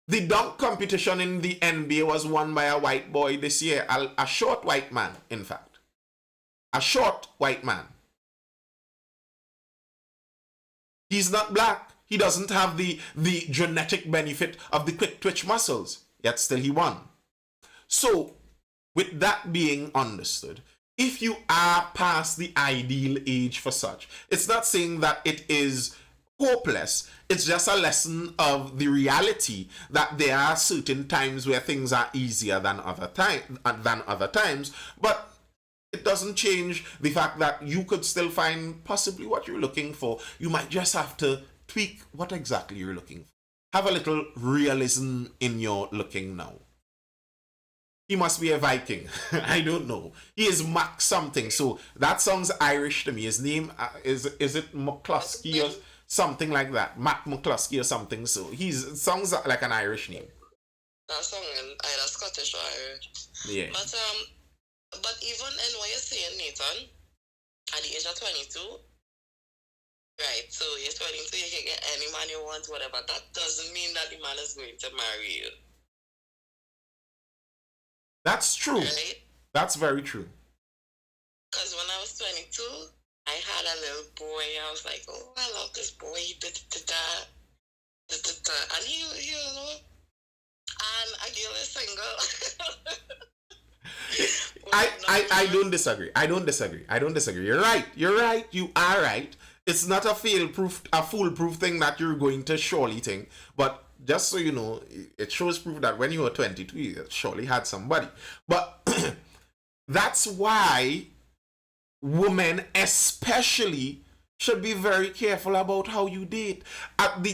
The dunk competition in the NBA was won by a white boy this year, a short white man, in fact. A short white man. He's not black. He doesn't have the genetic benefit of the quick twitch muscles, yet still he won. So, with that being understood, if you are past the ideal age for such, it's not saying that it is hopeless. It's just a lesson of the reality that there are certain times where things are easier than other times, but it doesn't change the fact that you could still find possibly what you're looking for. You might just have to tweak what exactly you're looking for. Have a little realism in your looking now. He must be a Viking. I don't know. He is Mac something. So that sounds Irish to me. His name is it McCluskey or something like that? Mac McCluskey or something. So he's sounds like an Irish name. That song either Scottish or Irish. Yeah. But even in what you're saying, Nathan, at the age of 22, right? So you're 22, you can get any man you want, whatever. That doesn't mean that the man is going to marry you. That's true. Right? That's very true. Because when I was 22, I had a little boy. I was like, oh, I love this boy. Da-da-da-da. And you know, and a girl is single. I don't disagree. I don't disagree. You're right. You are right. It's not a foolproof thing that you're going to surely think. But just so you know, it shows proof that when you were 22, you surely had somebody. But that's why women especially should be very careful about how you date. And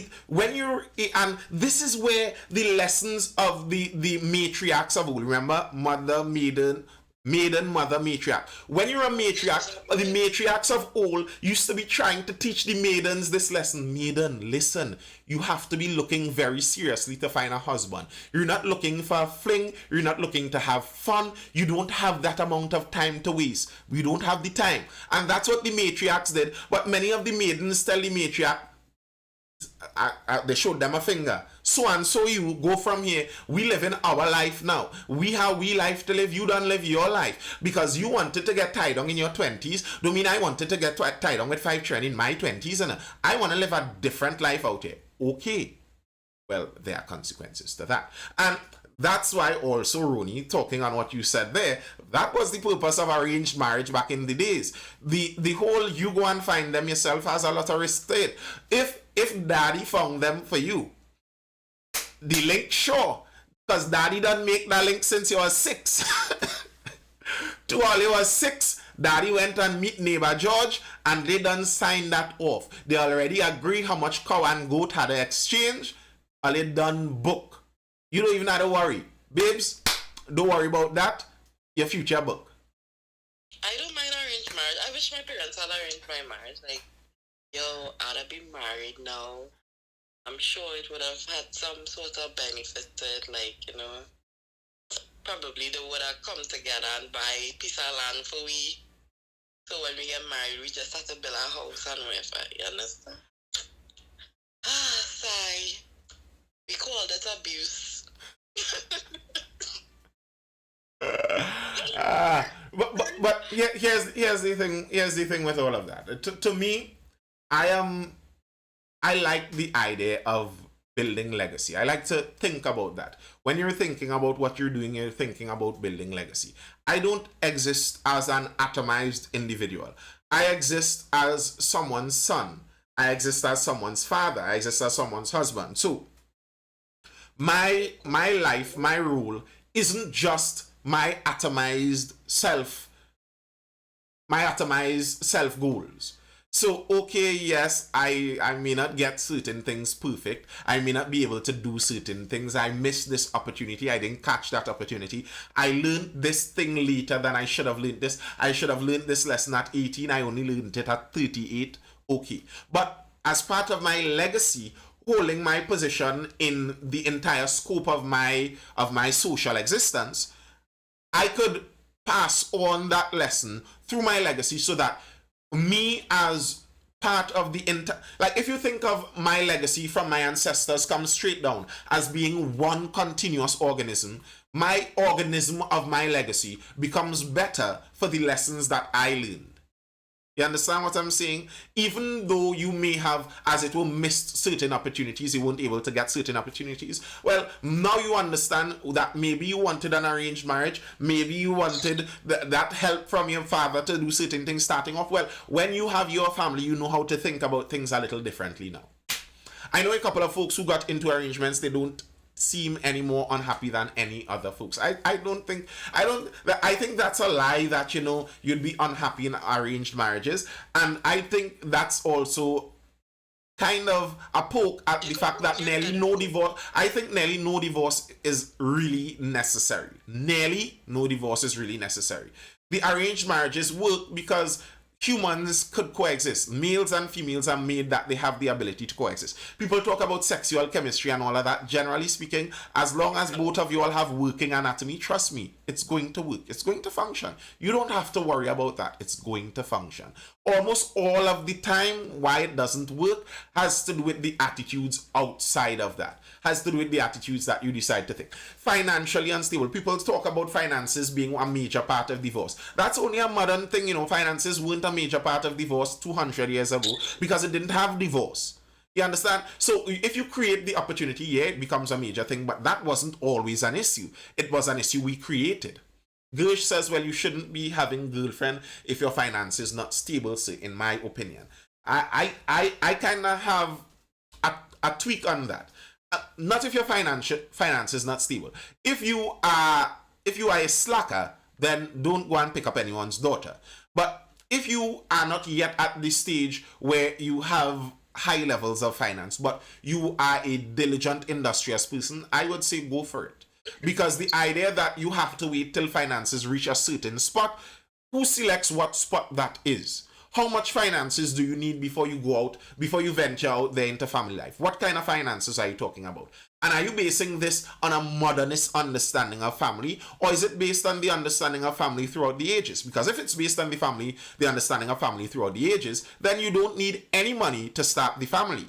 this is where the lessons of the matriarchs of old, remember, mother, maiden, mother, matriarch. When you're a matriarch, the matriarchs of old used to be trying to teach the maidens this lesson. Maiden, listen, you have to be looking very seriously to find a husband. You're not looking for a fling. You're not looking to have fun. You don't have that amount of time to waste. We don't have the time. And that's what the matriarchs did. But many of the maidens tell the matriarch, they showed them a finger. So and so you go from here. We live in our life now. We have life to live. You don't live your life. Because you wanted to get tied on in your 20s. Don't mean I wanted to get tied on with 5 children in my 20s. And I want to live a different life out here. Okay. Well, there are consequences to that. And that's why also, Roni, talking on what you said there, that was the purpose of arranged marriage back in the days. The whole you go and find them yourself has a lot of risk to it. If daddy found them for you, the link, sure, because daddy done make that link since you was 6. To all you was 6, daddy went and meet neighbor George and they done sign that off. They already agree how much cow and goat had to exchange, and they done book. You don't even have to worry. Babes, don't worry about that. Your future book. I don't mind arranged marriage. I wish my parents had arranged my marriage. Like, yo, I ought to be married now. I'm sure it would have had some sort of benefit to it, like, probably they would have come together and buy a piece of land for we. So when we get married, we just have to build a house and whatever. You understand? Ah, sigh. We call that abuse. But here's the thing with all of that. To me, I like the idea of building legacy. I like to think about that. When you're thinking about what you're doing, you're thinking about building legacy. I don't exist as an atomized individual. I exist as someone's son. I exist as someone's father. I exist as someone's husband. So my life, my role isn't just my atomized self goals. So okay, yes, I may not get certain things perfect. I may not be able to do certain things. I missed this opportunity. I didn't catch that opportunity. I learned this thing later than I should have learned this. I should have learned this lesson at 18. I only learned it at 38. Okay. But as part of my legacy, holding my position in the entire scope of my social existence, I could pass on that lesson through my legacy so that me as part of the like if you think of my legacy from my ancestors come straight down as being one continuous organism, my organism of my legacy becomes better for the lessons that I learned. You understand what I'm saying? Even though you may have, as it were, missed certain opportunities, you weren't able to get certain opportunities. Well, now you understand that maybe you wanted an arranged marriage, maybe you wanted that help from your father to do certain things starting off. Well, when you have your family, you know how to think about things a little differently now. I know a couple of folks who got into arrangements, they don't seem any more unhappy than any other folks. I think that's a lie that you'd be unhappy in arranged marriages, and I think that's also kind of a poke at the fact that nearly no divorce. I think nearly no divorce is really necessary. Nearly no divorce is really necessary. The arranged marriages work because humans could coexist. Males and females are made that they have the ability to coexist. People talk about sexual chemistry and all of that. Generally speaking, as long as both of you all have working anatomy, trust me, it's going to work. It's going to function. You don't have to worry about that. It's going to function. Almost all of the time, why it doesn't work has to do with the attitudes outside of that. Has to do with the attitudes that you decide to think. Financially unstable. People talk about finances being a major part of divorce. That's only a modern thing, finances weren't a major part of divorce 200 years ago because it didn't have divorce. You understand? So if you create the opportunity, yeah, it becomes a major thing, but that wasn't always an issue. It was an issue we created. Gersh says, well, you shouldn't be having girlfriend if your finance is not stable, so in my opinion. I kind of have a tweak on that. Not if your finance is not stable. If you are a slacker, then don't go and pick up anyone's daughter. But if you are not yet at the stage where you have high levels of finance, but you are a diligent, industrious person, I would say go for it. Because the idea that you have to wait till finances reach a certain spot, who selects what spot that is? How much finances do you need before you venture out there into family life? What kind of finances are you talking about? And are you basing this on a modernist understanding of family, or is it based on the understanding of family throughout the ages? Because if it's based on the understanding of family throughout the ages, then you don't need any money to start the family.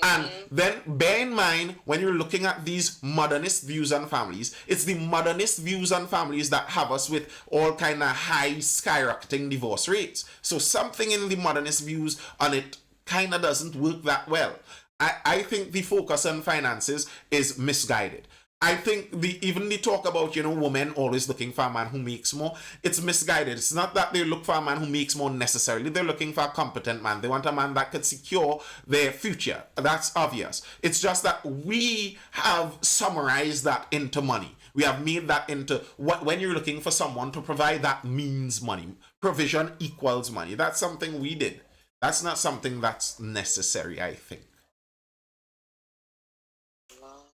And then bear in mind, when you're looking at these modernist views on families, it's the modernist views on families that have us with all kind of high skyrocketing divorce rates. So something in the modernist views on it kind of doesn't work that well. I think the focus on finances is misguided. I think even the talk about women always looking for a man who makes more, it's misguided. It's not that they look for a man who makes more necessarily. They're looking for a competent man. They want a man that could secure their future. That's obvious. It's just that we have summarized that into money. We have made that into when you're looking for someone to provide, that means money. Provision equals money. That's something we did. That's not something that's necessary, I think.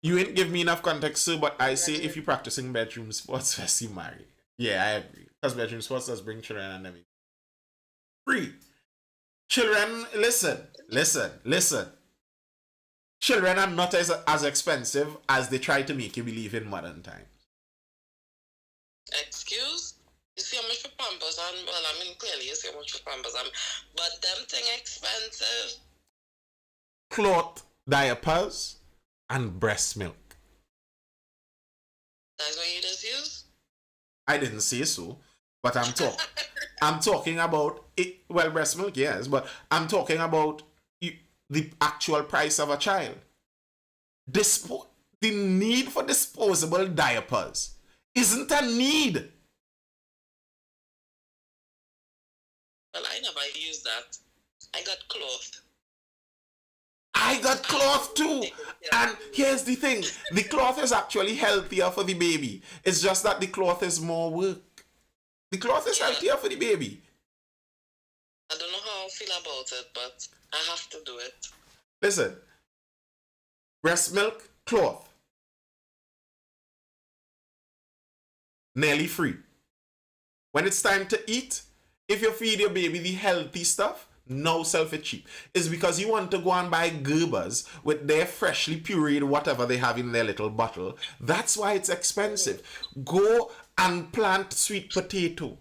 You ain't give me enough context, sir, but I say if you're practicing bedroom sports, first you marry. Yeah, I agree. Because bedroom sports does bring children and everything. Free. Children, listen. children are not as expensive as they try to make you believe in modern times. Excuse? You see how much for Pampers and well, I mean clearly you see how much for Pampers and but them thing expensive. Cloth, diapers, and breast milk. That's what you just use? I didn't say so, but I'm talking about it. Well, breast milk, yes, but I'm talking about the actual price of a child. The need for disposable diapers isn't a need. Well, I never used that. I got cloth. I got cloth too. And here's the thing. The cloth is actually healthier for the baby. It's just that the cloth is more work. The cloth is healthier for the baby. I don't know how I feel about it, but I have to do it. Listen. Breast milk, cloth. Nearly free. When it's time to eat, if you feed your baby the healthy stuff, no sell it cheap. It's because you want to go and buy Gerbers with their freshly pureed whatever they have in their little bottle. That's why it's expensive. Go and plant sweet potato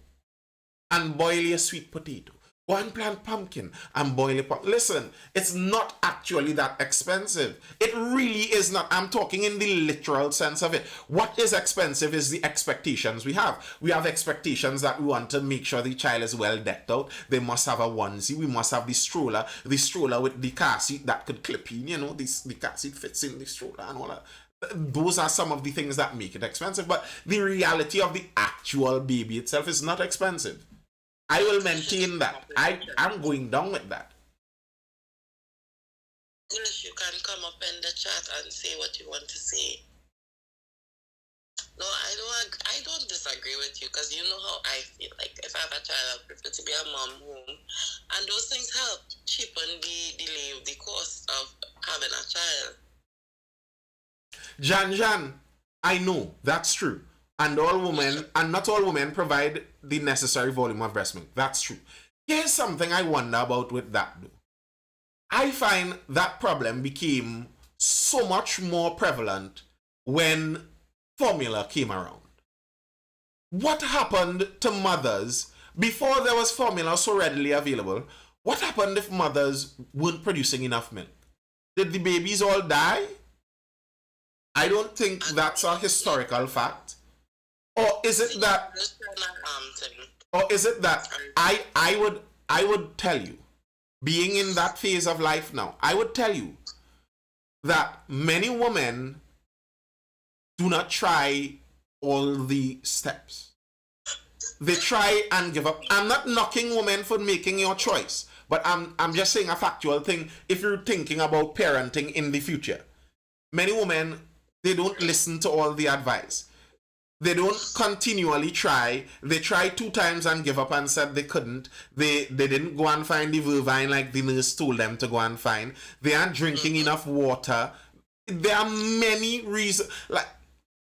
and boil your sweet potato. Go and plant pumpkin and boil it. Listen, it's not actually that expensive. It really is not. I'm talking in the literal sense of it. What is expensive is the expectations we have. We have expectations that we want to make sure the child is well decked out. They must have a onesie. We must have the stroller with the car seat that could clip in. You know, the car seat fits in the stroller and all that. Those are some of the things that make it expensive. But the reality of the actual baby itself is not expensive. I will maintain that. I'm going down with that. Yes, you can come up in the chat and say what you want to say. No, I don't disagree with you because you know how I feel. Like if I have a child, I prefer to be a mom home, and those things help cheapen the cost of having a child. Jan, I know that's true. And not all women provide the necessary volume of breast milk. That's true. Here's something I wonder about with that though. I find that problem became so much more prevalent when formula came around. What happened to mothers before there was formula so readily available? What happened if mothers weren't producing enough milk? Did the babies all die? I don't think that's a historical fact. Or is it that I would tell you, being in that phase of life now, I would tell you that many women do not try all the steps. They try and give up. I'm not knocking women for making your choice, but I'm just saying a factual thing. If you're thinking about parenting in the future, many women, they don't listen to all the advice. They don't continually try. They tried 2 times and give up and said they couldn't. They didn't go and find the Vervine like the nurse told them to go and find. They aren't drinking enough water. There are many reasons. Like,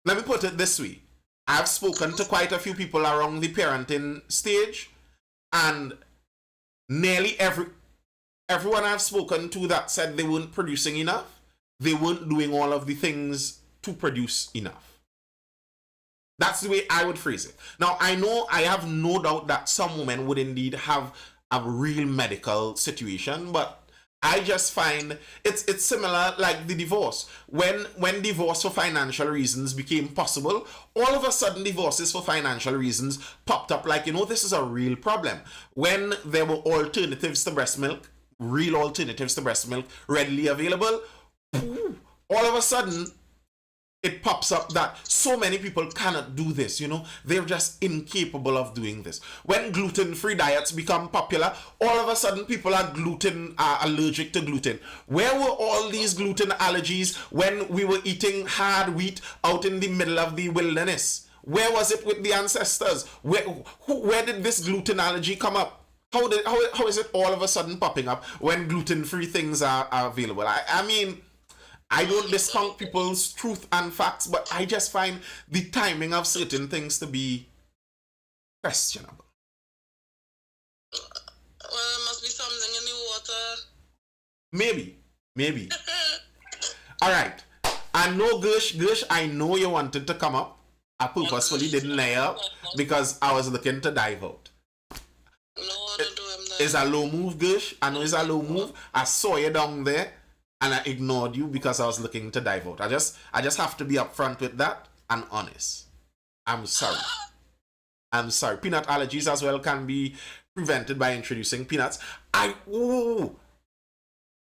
let me put it this way. I've spoken to quite a few people around the parenting stage, and nearly everyone I've spoken to that said they weren't producing enough, they weren't doing all of the things to produce enough. That's the way I would phrase it. Now, I have no doubt that some women would indeed have a real medical situation, but I just find it's similar like the divorce. When divorce for financial reasons became possible, all of a sudden divorces for financial reasons popped up like, this is a real problem. When there were alternatives to breast milk, real alternatives to breast milk readily available, all of a sudden it pops up that so many people cannot do this, they're just incapable of doing this. When gluten-free diets become popular, all of a sudden people are allergic to gluten. Where were all these gluten allergies when we were eating hard wheat out in the middle of the wilderness? Where was it with the ancestors? Where did this gluten allergy come up? How is it all of a sudden popping up when gluten-free things are available? I mean, I don't discount people's truth and facts, but I just find the timing of certain things to be questionable. Well, there must be something in the water. Maybe. All right. I know, Gush, I know you wanted to come up. I purposefully didn't lay up because I was looking to dive out. No, don't do him that. It's a low move, Gush. I know it's a low move. I saw you down there and I ignored you because I was looking to dive out. I just have to be upfront with that and honest. I'm sorry. I'm sorry. Peanut allergies as well can be prevented by introducing peanuts.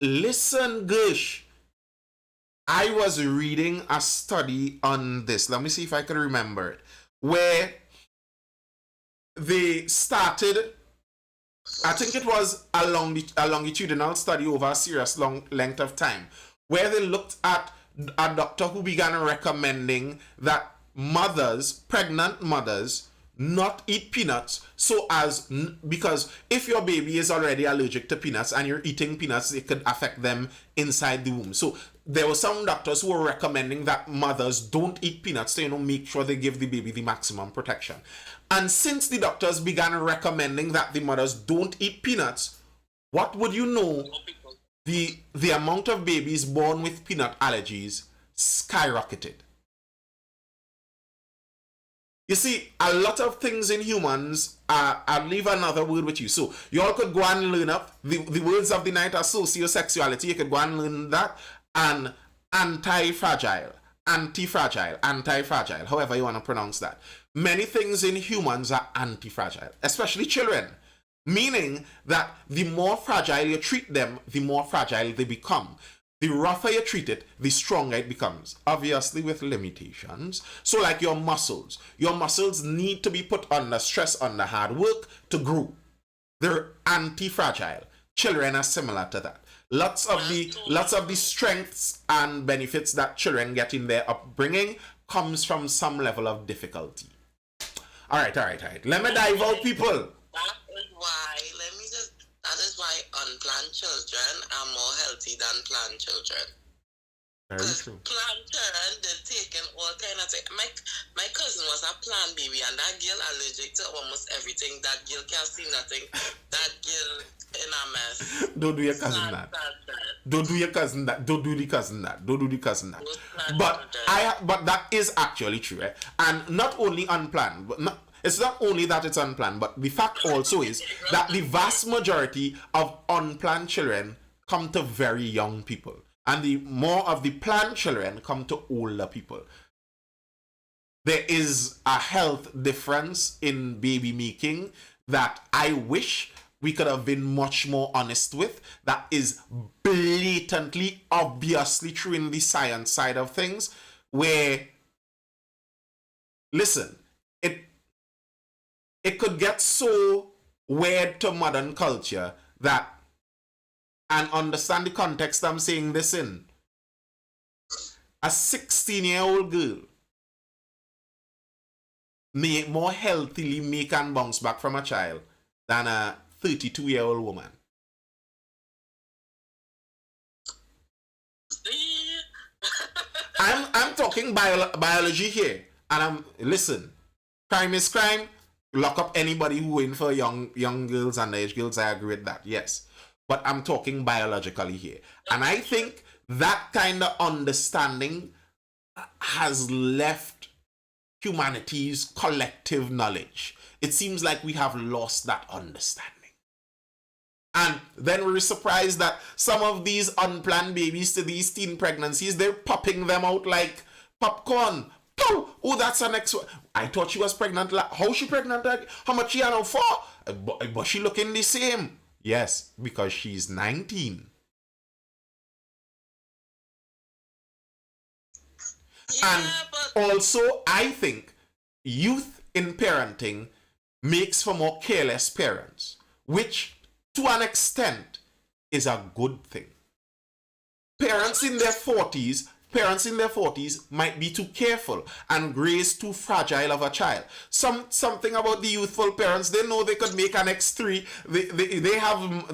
Listen, Gush. I was reading a study on this. Let me see if I can remember it. Where they started, I think it was a longitudinal study over a serious long length of time, where they looked at a doctor who began recommending that pregnant mothers, not eat peanuts because if your baby is already allergic to peanuts and you're eating peanuts, it could affect them inside the womb. So there were some doctors who were recommending that mothers don't eat peanuts to make sure they give the baby the maximum protection. And since the doctors began recommending that the mothers don't eat peanuts, what would you know? The amount of babies born with peanut allergies skyrocketed. You see, a lot of things in humans, I'll leave another word with you. So, you all could go and learn up. The words of the night are sociosexuality. You could go and learn that. And anti-fragile, however you want to pronounce that. Many things in humans are anti-fragile, especially children. Meaning that the more fragile you treat them, the more fragile they become. The rougher you treat it, the stronger it becomes. Obviously with limitations. So like your muscles need to be put under stress, under hard work to grow. They're anti-fragile. Children are similar to that. Lots of the strengths and benefits that children get in their upbringing comes from some level of difficulty. All right. Let me dive out, people. That is why unplanned children are more healthy than planned children. Very true. Planned children, they're taking all kind of things. My cousin was a planned baby, and that girl allergic to almost everything. That girl can't see nothing. That girl in a mess. Don't do your cousin that. Don't do your cousin that. Don't do the cousin that. Don't do the cousin that. But that is actually true, eh? And not only unplanned, but it's not only that it's unplanned, but the fact also is that the vast majority of unplanned children come to very young people. And the more of the planned children come to older people. There is a health difference in baby making that I wish we could have been much more honest with. That is blatantly, obviously true in the science side of things. Where, listen, it could get so weird to modern culture that, and understand the context I'm saying this in, a 16-year-old girl may more healthily make and bounce back from a child than a 32-year-old woman. I'm talking biology here, and listen, crime is crime. Lock up anybody who in for young girls, underage girls. I agree with that, yes. But I'm talking biologically here. And I think that kind of understanding has left humanity's collective knowledge. It seems like we have lost that understanding. And then we're surprised that some of these unplanned babies to these teen pregnancies, they're popping them out like popcorn. Oh, that's her next one. I thought she was pregnant. How she pregnant? How much she had now for? But she looking the same. Yes, because she's 19. Yeah, and also, I think youth in parenting makes for more careless parents, which to an extent is a good thing. Parents in their 40s might be too careful and raise too fragile of a child. Something about the youthful parents, they know they could make an X3.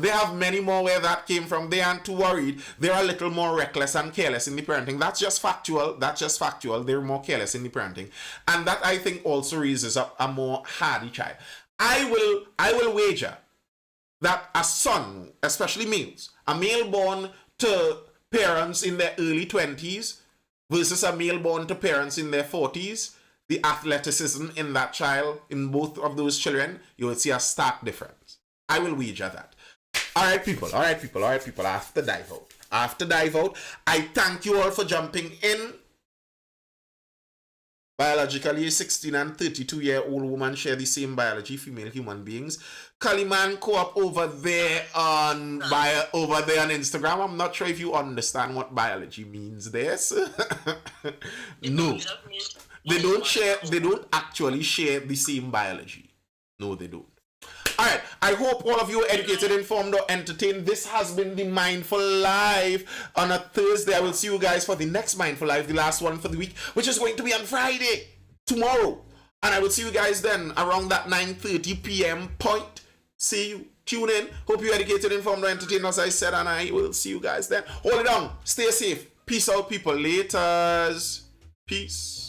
They have many more where that came from. They aren't too worried. They're a little more reckless and careless in the parenting. That's just factual. They're more careless in the parenting. And that, I think, also raises up a more hardy child. I will wager that a son, especially males, a male born to parents in their early 20s versus a male born to parents in their 40s, the athleticism in that child, in both of those children, you will see a stark difference. I will wager that. All right, people. I have to dive out. I thank you all for jumping in. Biologically, a 16 and 32-year-old woman share the same biology, female human beings. Kaliman co-op over there on Instagram. I'm not sure if you understand what biology means there. No. They don't actually share the same biology. No, they don't. Alright, I hope all of you are educated, informed, or entertained. This has been the Mindful Live on a Thursday. I will see you guys for the next Mindful Live, the last one for the week, which is going to be on Friday, tomorrow. And I will see you guys then around that 9:30 p.m. point. See you. Tune in. Hope you're educated, informed, or entertained, as I said, and I will see you guys then. Hold it down. Stay safe. Peace out, people. Laters. Peace.